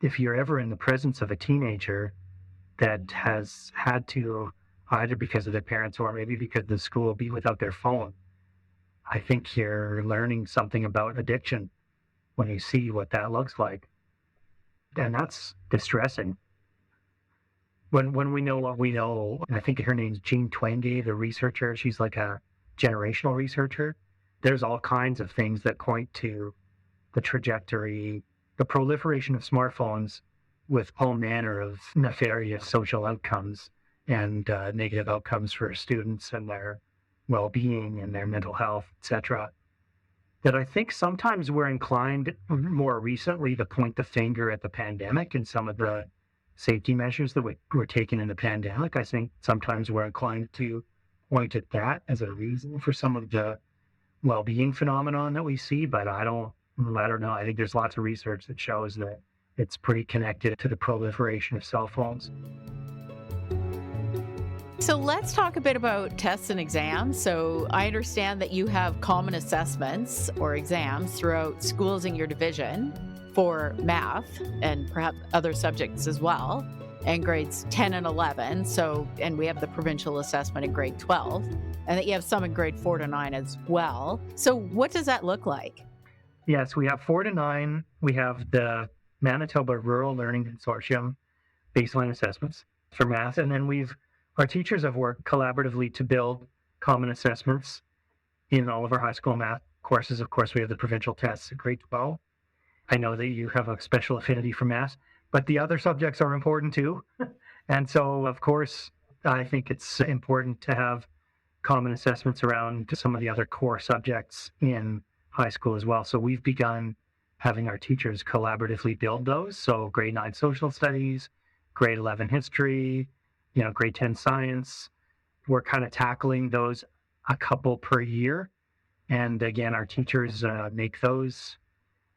if you're ever in the presence of a teenager that has had to, either because of their parents or maybe because the school, be without their phone. I think you're learning something about addiction when you see what that looks like. And that's distressing. When we know what we know, and I think her name's Jean Twenge, the researcher, she's like a generational researcher. There's all kinds of things that point to the trajectory, the proliferation of smartphones with all manner of nefarious social outcomes and negative outcomes for students and their well-being and their mental health, etc. That I think sometimes we're inclined more recently to point the finger at the pandemic and some of the safety measures that were taken in the pandemic. I think sometimes we're inclined to point at that as a reason for some of the well-being phenomenon that we see, but I don't know. I think there's lots of research that shows that it's pretty connected to the proliferation of cell phones. So let's talk a bit about tests and exams. So I understand that you have common assessments or exams throughout schools in your division for math and perhaps other subjects as well, and grades 10 and 11. And we have the provincial assessment in grade 12, and that you have some in grade 4 to 9 as well. So what does that look like? Yes, we have 4 to 9. We have the Manitoba Rural Learning Consortium baseline assessments for math, and then our teachers have worked collaboratively to build common assessments in all of our high school math courses. Of course, we have the provincial tests at grade 12. I know that you have a special affinity for math, but the other subjects are important too. And so, of course, I think it's important to have common assessments around some of the other core subjects in high school as well. So we've begun having our teachers collaboratively build those. So grade 9 social studies, grade 11 history, grade 10 science. We're kind of tackling those a couple per year. And again, our teachers make those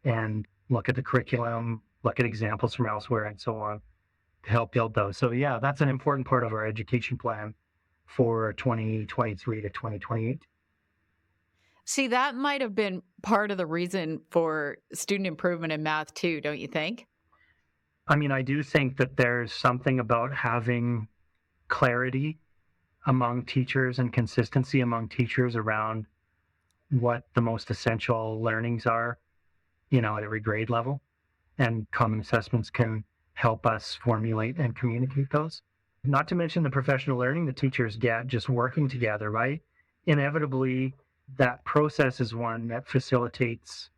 and look at the curriculum, look at examples from elsewhere and so on to help build those. So yeah, that's an important part of our education plan for 2023 to 2028. See, that might have been part of the reason for student improvement in math too, don't you think? I mean, I do think that there's something about having clarity among teachers and consistency among teachers around what the most essential learnings are, at every grade level. And common assessments can help us formulate and communicate those. Not to mention the professional learning the teachers get just working together, right? Inevitably, that process is one that facilitates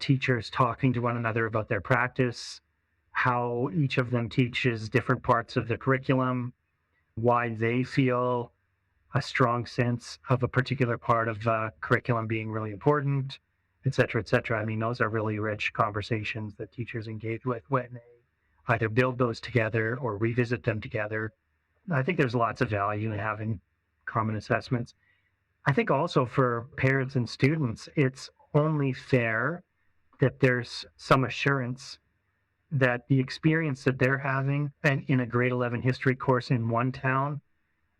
teachers talking to one another about their practice, how each of them teaches different parts of the curriculum, why they feel a strong sense of a particular part of the curriculum being really important, et cetera, et cetera. I mean, those are really rich conversations that teachers engage with when they either build those together or revisit them together. I think there's lots of value in having common assessments. I think also for parents and students, it's only fair that there's some assurance that the experience that they're having and in a grade 11 history course in one town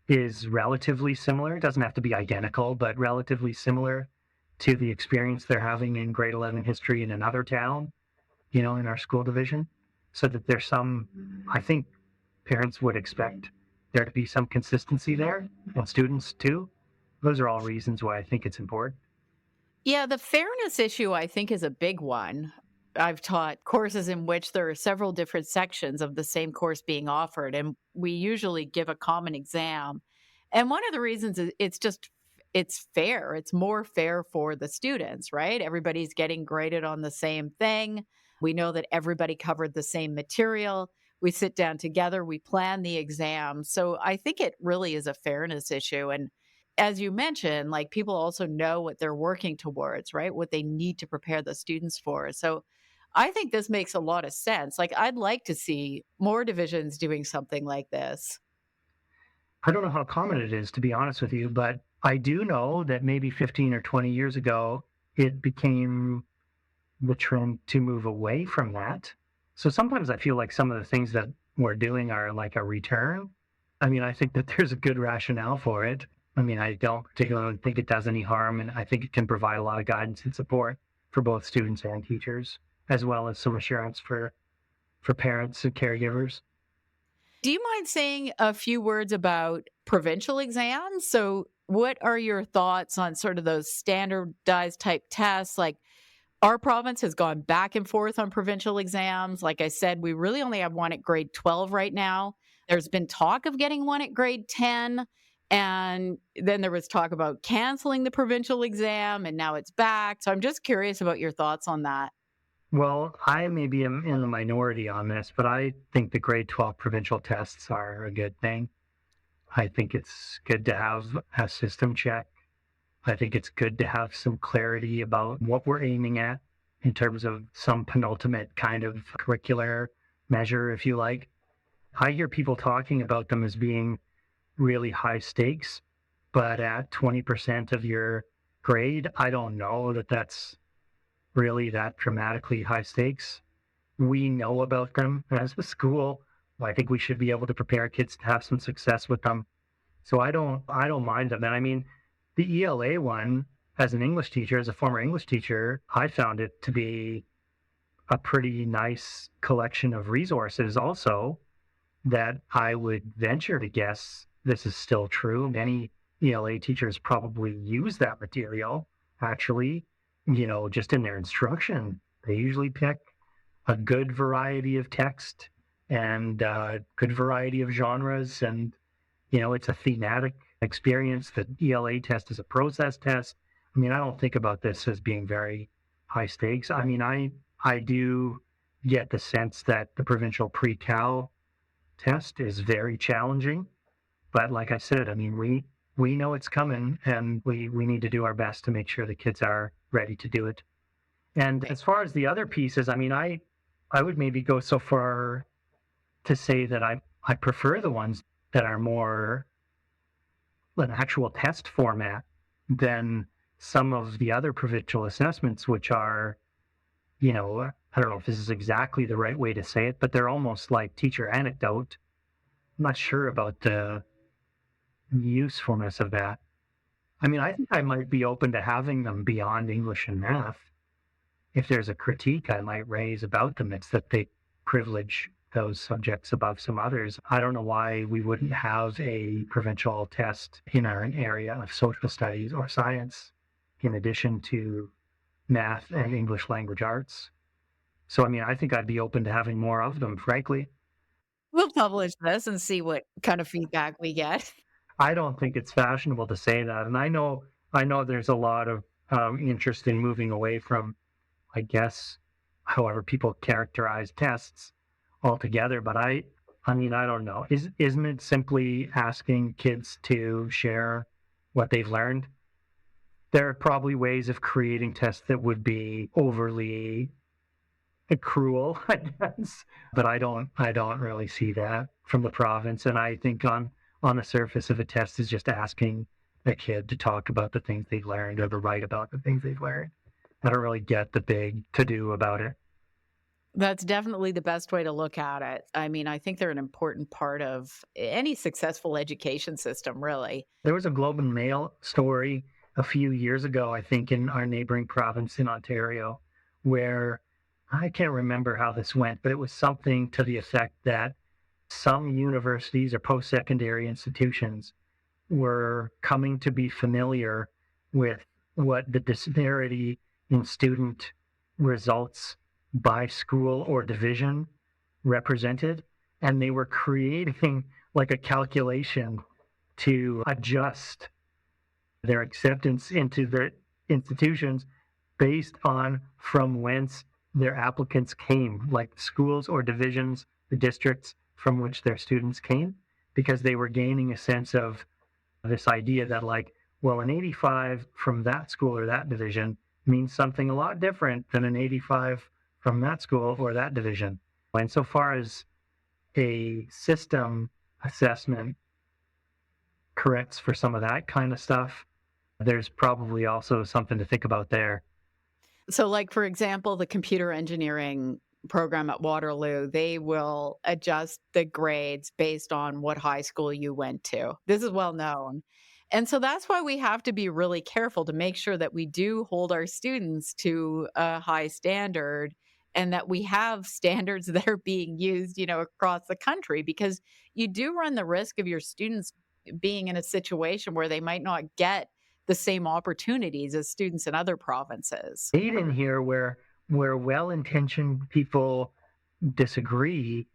is relatively similar. It doesn't have to be identical, but relatively similar to the experience they're having in grade 11 history in another town, in our school division. So that there's I think parents would expect there to be some consistency there, and students too. Those are all reasons why I think it's important. Yeah, the fairness issue, I think, is a big one. I've taught courses in which there are several different sections of the same course being offered, and we usually give a common exam. And one of the reasons is it's fair. It's more fair for the students, right? Everybody's getting graded on the same thing. We know that everybody covered the same material. We sit down together, we plan the exam. So I think it really is a fairness issue. And as you mentioned, like people also know what they're working towards, right? What they need to prepare the students for. So I think this makes a lot of sense. Like I'd like to see more divisions doing something like this. I don't know how common it is, to be honest with you, but I do know that maybe 15 or 20 years ago, it became the trend to move away from that. So sometimes I feel like some of the things that we're doing are like a return. I mean, I think that there's a good rationale for it. I mean, I don't particularly think it does any harm, and I think it can provide a lot of guidance and support for both students and teachers, as well as some assurance for parents and caregivers. Do you mind saying a few words about provincial exams? So, what are your thoughts on sort of those standardized type tests? Like, our province has gone back and forth on provincial exams. Like I said, we really only have one at grade 12 right now. There's been talk of getting one at grade 10. And then there was talk about canceling the provincial exam, and now it's back. So I'm just curious about your thoughts on that. Well, I maybe am in the minority on this, but I think the grade 12 provincial tests are a good thing. I think it's good to have a system check. I think it's good to have some clarity about what we're aiming at in terms of some penultimate kind of curricular measure, if you like. I hear people talking about them as being really high stakes, but at 20% of your grade, I don't know that that's really that dramatically high stakes. We know about them as a school. I think we should be able to prepare kids to have some success with them. So I don't mind them. And I mean, the ELA one, as an English teacher, as a former English teacher, I found it to be a pretty nice collection of resources also that I would venture to guess this is still true. Many ELA teachers probably use that material actually, just in their instruction. They usually pick a good variety of text and a good variety of genres. And, it's a thematic experience. The ELA test is a process test. I mean, I don't think about this as being very high stakes. I mean, I do get the sense that the provincial pre-cal test is very challenging. But like I said, I mean, we know it's coming, and we need to do our best to make sure the kids are ready to do it. And Right. as far as the other pieces, I mean, I would maybe go so far to say that I prefer the ones that are more an actual test format than some of the other provincial assessments, which are, I don't know if this is exactly the right way to say it, but they're almost like teacher anecdote. I'm not sure about the usefulness of that. I mean, I think I might be open to having them beyond English and math. If there's a critique I might raise about them, it's that they privilege those subjects above some others. I don't know why we wouldn't have a provincial test in our area of social studies or science in addition to math and English language arts. So, I mean, I think I'd be open to having more of them, frankly. We'll publish this and see what kind of feedback we get. I don't think it's fashionable to say that. And I know there's a lot of interest in moving away from, I guess, however people characterize tests altogether. But I mean, I don't know. Isn't it simply asking kids to share what they've learned? There are probably ways of creating tests that would be overly cruel, I guess. But I don't really see that from the province. And I think on the surface of a test is just asking a kid to talk about the things they've learned or to write about the things they've learned. I don't really get the big to do about it. That's definitely the best way to look at it. I mean, I think they're an important part of any successful education system, really. There was a Globe and Mail story a few years ago, I think, in our neighboring province in Ontario, where I can't remember how this went, but it was something to the effect that some universities or post secondary institutions were coming to be familiar with what the disparity in student results by school or division represented. And they were creating like a calculation to adjust their acceptance into the institutions based on from whence their applicants came, like schools or divisions, the districts from which their students came, because they were gaining a sense of this idea that, like, well, an 85 from that school or that division means something a lot different than an 85 from that school or that division. And so far as a system assessment corrects for some of that kind of stuff, there's probably also something to think about there. So, like, for example, the computer engineering program at Waterloo, they will adjust the grades based on what high school you went to. This is well known. And so that's why we have to be really careful to make sure that we do hold our students to a high standard and that we have standards that are being used, across the country, because you do run the risk of your students being in a situation where they might not get the same opportunities as students in other provinces. In here where well-intentioned people disagree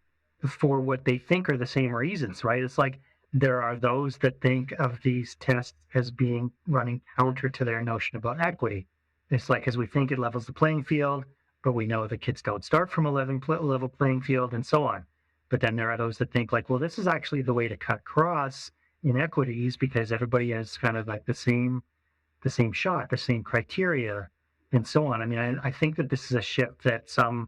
for what they think are the same reasons, right? It's like there are those that think of these tests as being running counter to their notion about equity. It's like, as we think it levels the playing field, but we know the kids don't start from a level playing field and so on. But then there are those that think like, well, this is actually the way to cut across inequities because everybody has kind of like the same shot, the same criteria, and so on. I mean, I think that this is a shift that some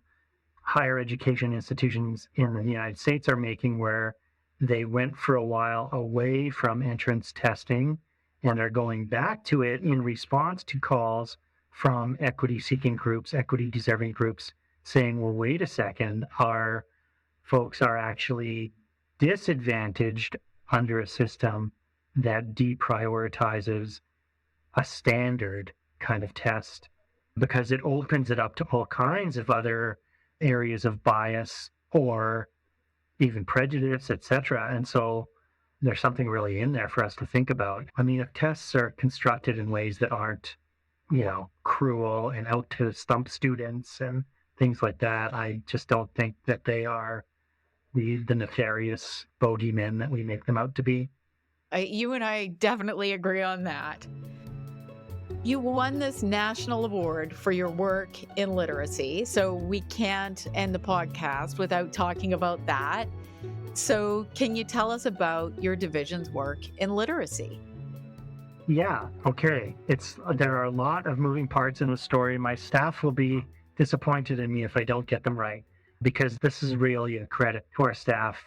higher education institutions in the United States are making, where they went for a while away from entrance testing and are going back to it in response to calls from equity-seeking groups, equity-deserving groups, saying, well, wait a second, our folks are actually disadvantaged under a system that deprioritizes a standard kind of test because it opens it up to all kinds of other areas of bias or even prejudice, etc. And so there's something really in there for us to think about. I mean, if tests are constructed in ways that aren't, cruel and out to stump students and things like that, I just don't think that they are the nefarious bogeymen that we make them out to be. You and I definitely agree on that. You won this national award for your work in literacy, so we can't end the podcast without talking about that. So can you tell us about your division's work in literacy? Yeah, okay. There are a lot of moving parts in the story. My staff will be disappointed in me if I don't get them right, because this is really a credit to our staff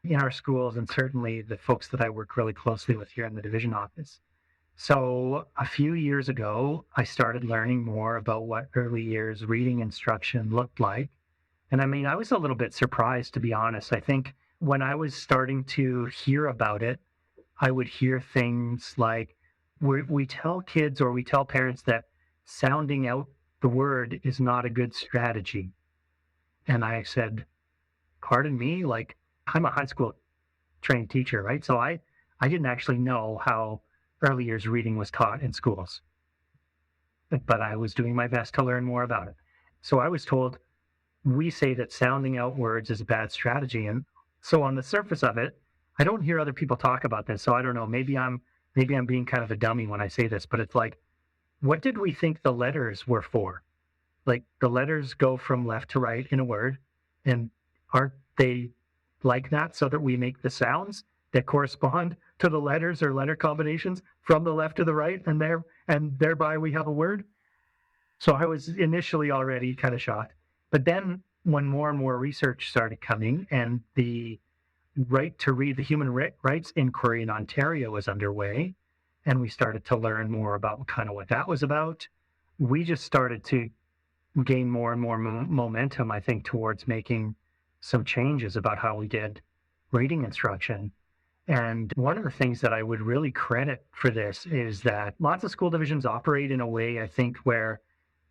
in our schools and certainly the folks that I work really closely with here in the division office. So a few years ago, I started learning more about what early years reading instruction looked like. And I mean, I was a little bit surprised, to be honest. I think when I was starting to hear about it, I would hear things like, we tell kids or we tell parents that sounding out the word is not a good strategy. And I said, pardon me, like, I'm a high school trained teacher, right? So I didn't actually know how early years reading was taught in schools, but I was doing my best to learn more about it. So I was told, we say that sounding out words is a bad strategy. And so on the surface of it, I don't hear other people talk about this. So I don't know, maybe I'm being kind of a dummy when I say this, but it's like, what did we think the letters were for? Like, the letters go from left to right in a word, and aren't they like that so that we make the sounds that correspond to the letters or letter combinations from the left to the right, and thereby we have a word? So I was initially already kind of shocked. But then when more and more research started coming and the right to read, the human rights inquiry in Ontario was underway, and we started to learn more about kind of what that was about, we just started to gain more and more momentum, I think, towards making some changes about how we did reading instruction. And one of the things that I would really credit for this is that lots of school divisions operate in a way, I think, where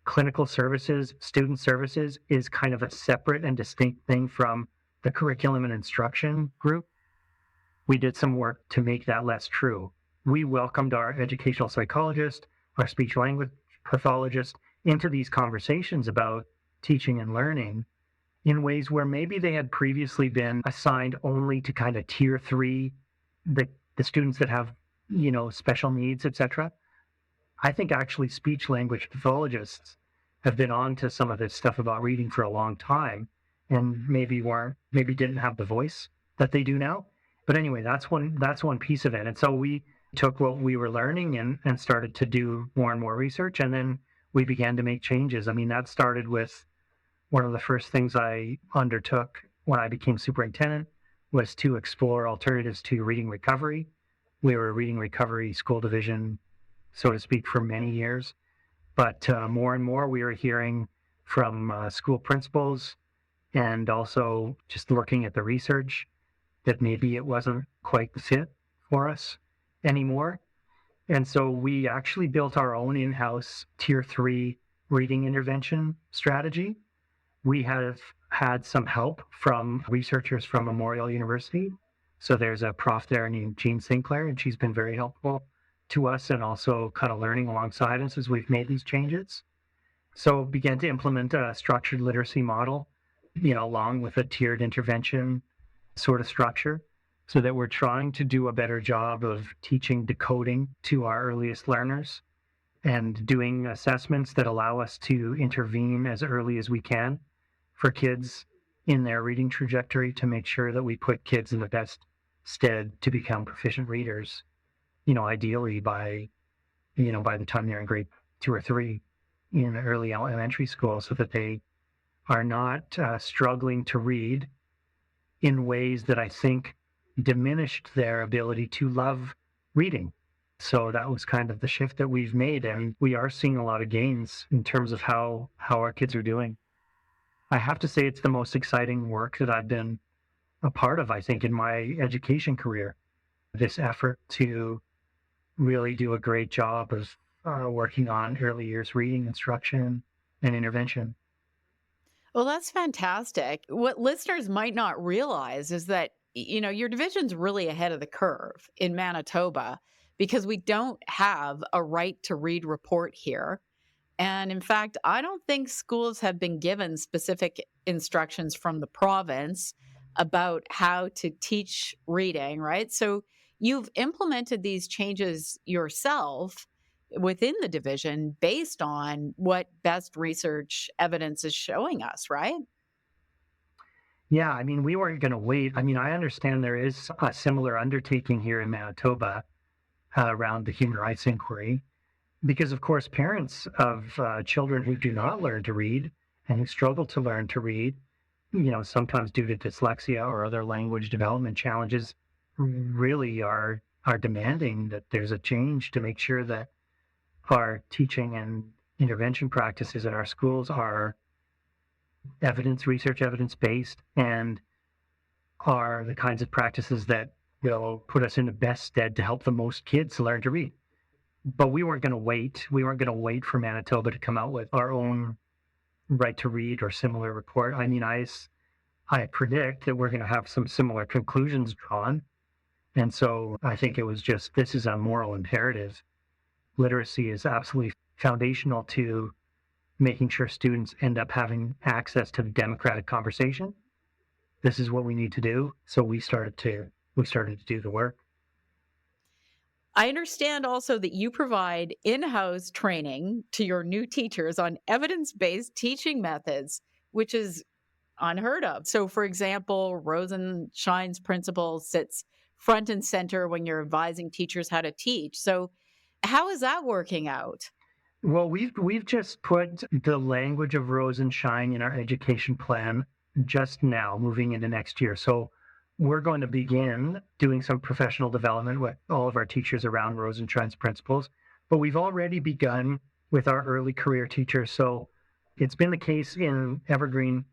clinical services, student services is kind of a separate and distinct thing from the curriculum and instruction group. We did some work to make that less true. We welcomed our educational psychologist, our speech language pathologist into these conversations about teaching and learning in ways where maybe they had previously been assigned only to kind of tier 3, the students that have, special needs, etc. I think actually speech language pathologists have been on to some of this stuff about reading for a long time and maybe didn't have the voice that they do now. But anyway, that's one piece of it. And so we took what we were learning and started to do more and more research, and then we began to make changes. I mean, that started with one of the first things I undertook when I became superintendent was to explore alternatives to reading recovery. We were a reading recovery school division, so to speak, for many years. But more and more we were hearing from school principals and also just looking at the research that maybe it wasn't quite the fit for us anymore. And so we actually built our own in-house tier 3 reading intervention strategy. We have had some help from researchers from Memorial University. So there's a prof there named Jean Sinclair, and she's been very helpful to us and also kind of learning alongside us as we've made these changes. So began to implement a structured literacy model, along with a tiered intervention sort of structure, so that we're trying to do a better job of teaching decoding to our earliest learners and doing assessments that allow us to intervene as early as we can for kids in their reading trajectory to make sure that we put kids in the best stead to become proficient readers, ideally by the time they're in grade 2 or 3 in early elementary school, so that they are not struggling to read in ways that I think diminished their ability to love reading. So that was kind of the shift that we've made, and we are seeing a lot of gains in terms of how our kids are doing. I have to say it's the most exciting work that I've been a part of, I think, in my education career. This effort to really do a great job of working on early years reading instruction and intervention. Well, that's fantastic. What listeners might not realize is that, your division's really ahead of the curve in Manitoba because we don't have a right to read report here. And in fact, I don't think schools have been given specific instructions from the province about how to teach reading, right? So you've implemented these changes yourself within the division based on what best research evidence is showing us, right? Yeah, I mean, we weren't going to wait. I mean, I understand there is a similar undertaking here in Manitoba around the human rights inquiry, because, of course, parents of children who do not learn to read and who struggle to learn to read, sometimes due to dyslexia or other language development challenges, really are demanding that there's a change to make sure that our teaching and intervention practices in our schools are research evidence based, and are the kinds of practices that will put us in the best stead to help the most kids learn to read. But we weren't going to wait. We weren't going to wait for Manitoba to come out with our own right to read or similar report. I mean, I predict that we're going to have some similar conclusions drawn. And so I think it was just, this is a moral imperative. Literacy is absolutely foundational to making sure students end up having access to the democratic conversation. This is what we need to do. So we started to do the work. I understand also that you provide in-house training to your new teachers on evidence-based teaching methods, which is unheard of. So, for example, Rosenshine's principle sits front and center when you're advising teachers how to teach. So, how is that working out? Well, we've just put the language of Rose and Shine in our education plan just now, moving into next year. So we're going to begin doing some professional development with all of our teachers around Rose and Shine's principles. But we've already begun with our early career teachers. So it's been the case in Evergreen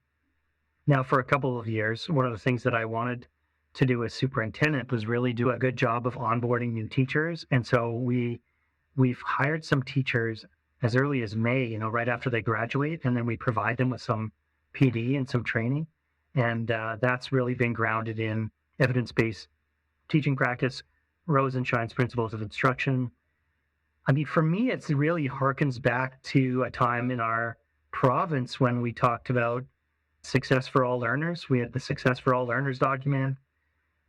now for a couple of years. One of the things that I wanted to do as superintendent was really do a good job of onboarding new teachers. And so we've hired some teachers as early as May, right after they graduate, and then we provide them with some PD and some training. And that's really been grounded in evidence-based teaching practice, Rose and Shine's principles of instruction. I mean, for me, it really harkens back to a time in our province when we talked about success for all learners. We had the Success for All Learners document.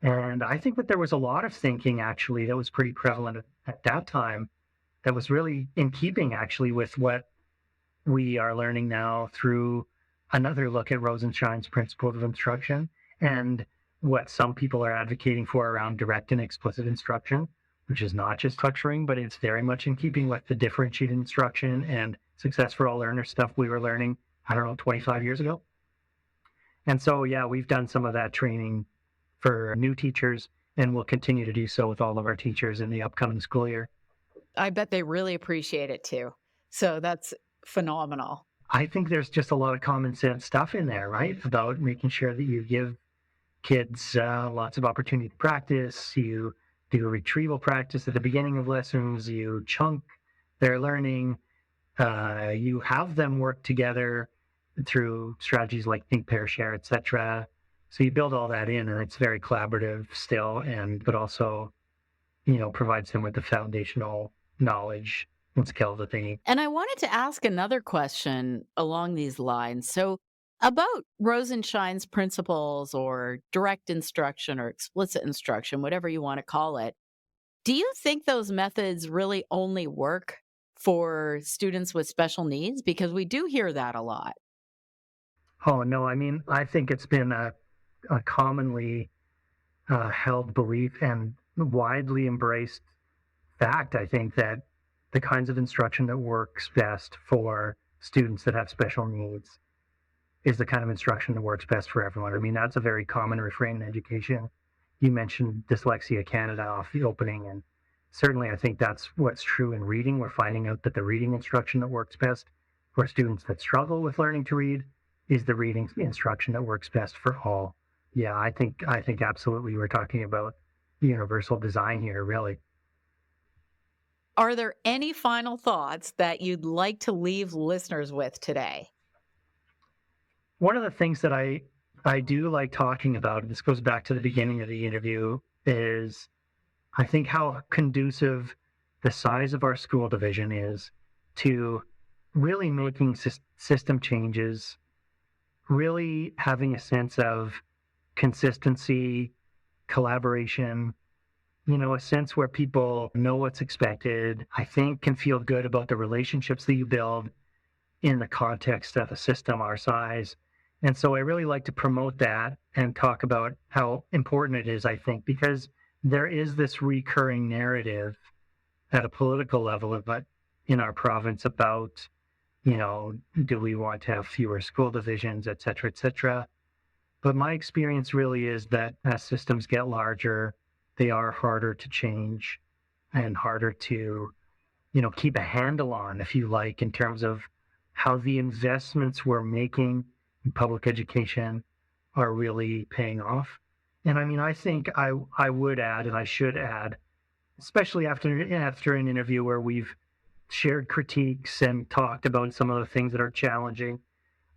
And I think that there was a lot of thinking, actually, that was pretty prevalent at that time, that was really in keeping, actually, with what we are learning now through another look at Rose and Shine's principles of instruction and what some people are advocating for around direct and explicit instruction, which is not just lecturing, but it's very much in keeping with the differentiated instruction and success for all learners stuff we were learning, 25 years ago. And so, yeah, we've done some of that training for new teachers, and we'll continue to do so with all of our teachers in the upcoming school year. I bet they really appreciate it too. So that's phenomenal. I think there's just a lot of common sense stuff in there, right? About making sure that you give kids lots of opportunity to practice. You do a retrieval practice at the beginning of lessons. You chunk their learning. You have them work together through strategies like think, pair, share, etc. So you build all that in, and it's very collaborative still, but also provides them with the foundational knowledge and skills that they need. And I wanted to ask another question along these lines. So, about Rosenshine's principles or direct instruction or explicit instruction, whatever you want to call it, do you think those methods really only work for students with special needs? Because we do hear that a lot. Oh, no, I mean, I think it's been a commonly held belief and widely embraced fact, I think, that the kinds of instruction that works best for students that have special needs is the kind of instruction that works best for everyone. I mean, that's a very common refrain in education. You mentioned Dyslexia Canada off the opening, and certainly I think that's what's true in reading. We're finding out that the reading instruction that works best for students that struggle with learning to read is the reading instruction that works best for all. Yeah, I think absolutely we're talking about universal design here, really. Are there any final thoughts that you'd like to leave listeners with today? One of the things that I do like talking about, and this goes back to the beginning of the interview, is I think how conducive the size of our school division is to really making system changes, really having a sense of consistency, collaboration, a sense where people know what's expected, I think can feel good about the relationships that you build in the context of a system our size. And so I really like to promote that and talk about how important it is, I think, because there is this recurring narrative at a political level in our province about, do we want to have fewer school divisions, et cetera, et cetera. But my experience really is that as systems get larger, they are harder to change and harder to, keep a handle on, if you like, in terms of how the investments we're making in public education are really paying off. And I mean, I think I would add, and I should add, especially after an interview where we've shared critiques and talked about some of the things that are challenging,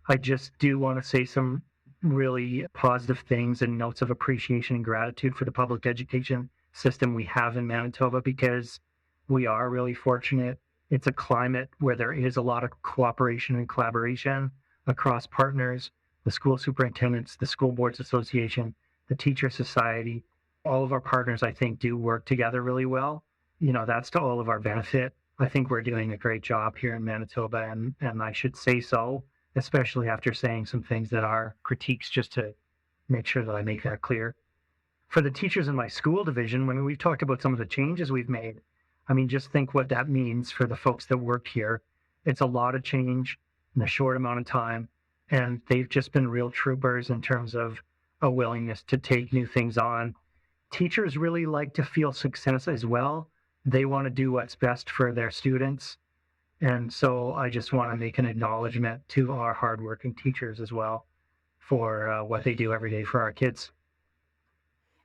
I just do want to say some really positive things and notes of appreciation and gratitude for the public education system we have in Manitoba, because we are really fortunate. It's a climate where there is a lot of cooperation and collaboration across partners, the school superintendents, the school boards association, the teacher society. All of our partners, I think, do work together really well. That's to all of our benefit. I think we're doing a great job here in Manitoba, and I should say so, especially after saying some things that are critiques, just to make sure that I make that clear. For the teachers in my school division, when we've talked about some of the changes we've made, I mean, just think what that means for the folks that work here. It's a lot of change in a short amount of time, and they've just been real troopers in terms of a willingness to take new things on. Teachers really like to feel success as well. They want to do what's best for their students. And so I just want to make an acknowledgement to our hardworking teachers as well for what they do every day for our kids.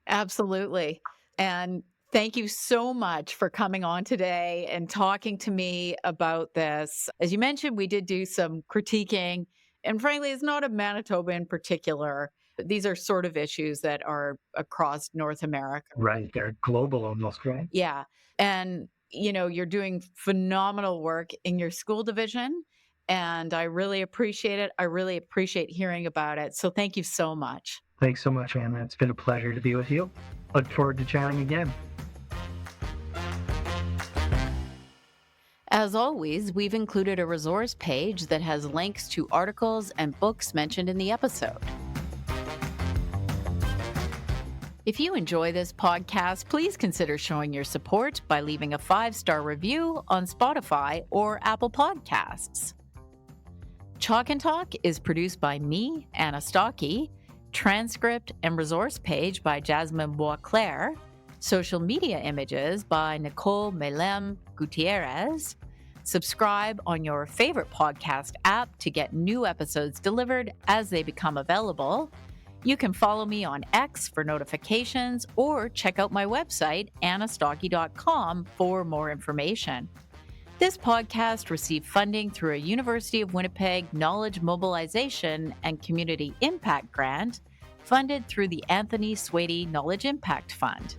Absolutely. And thank you so much for coming on today and talking to me about this. As you mentioned, we did do some critiquing, and frankly, it's not of Manitoba in particular. These are sort of issues that are across North America. Right. They're global almost, right? Yeah. And, you're doing phenomenal work in your school division, and I really appreciate it. I really appreciate hearing about it. So thank you so much. Thanks so much, Anna. It's been a pleasure to be with you. Look forward to chatting again. As always, we've included a resource page that has links to articles and books mentioned in the episode. If you enjoy this podcast, please consider showing your support by leaving a 5-star review on Spotify or Apple Podcasts. Chalk and Talk is produced by me, Anna Stokke, transcript and resource page by Jasmine Boisclair, social media images by Nicole Melem Gutierrez. Subscribe on your favorite podcast app to get new episodes delivered as they become available. You can follow me on X for notifications or check out my website, annastokke.com, for more information. This podcast received funding through a University of Winnipeg Knowledge Mobilization and Community Impact Grant funded through the Anthony Swady Knowledge Impact Fund.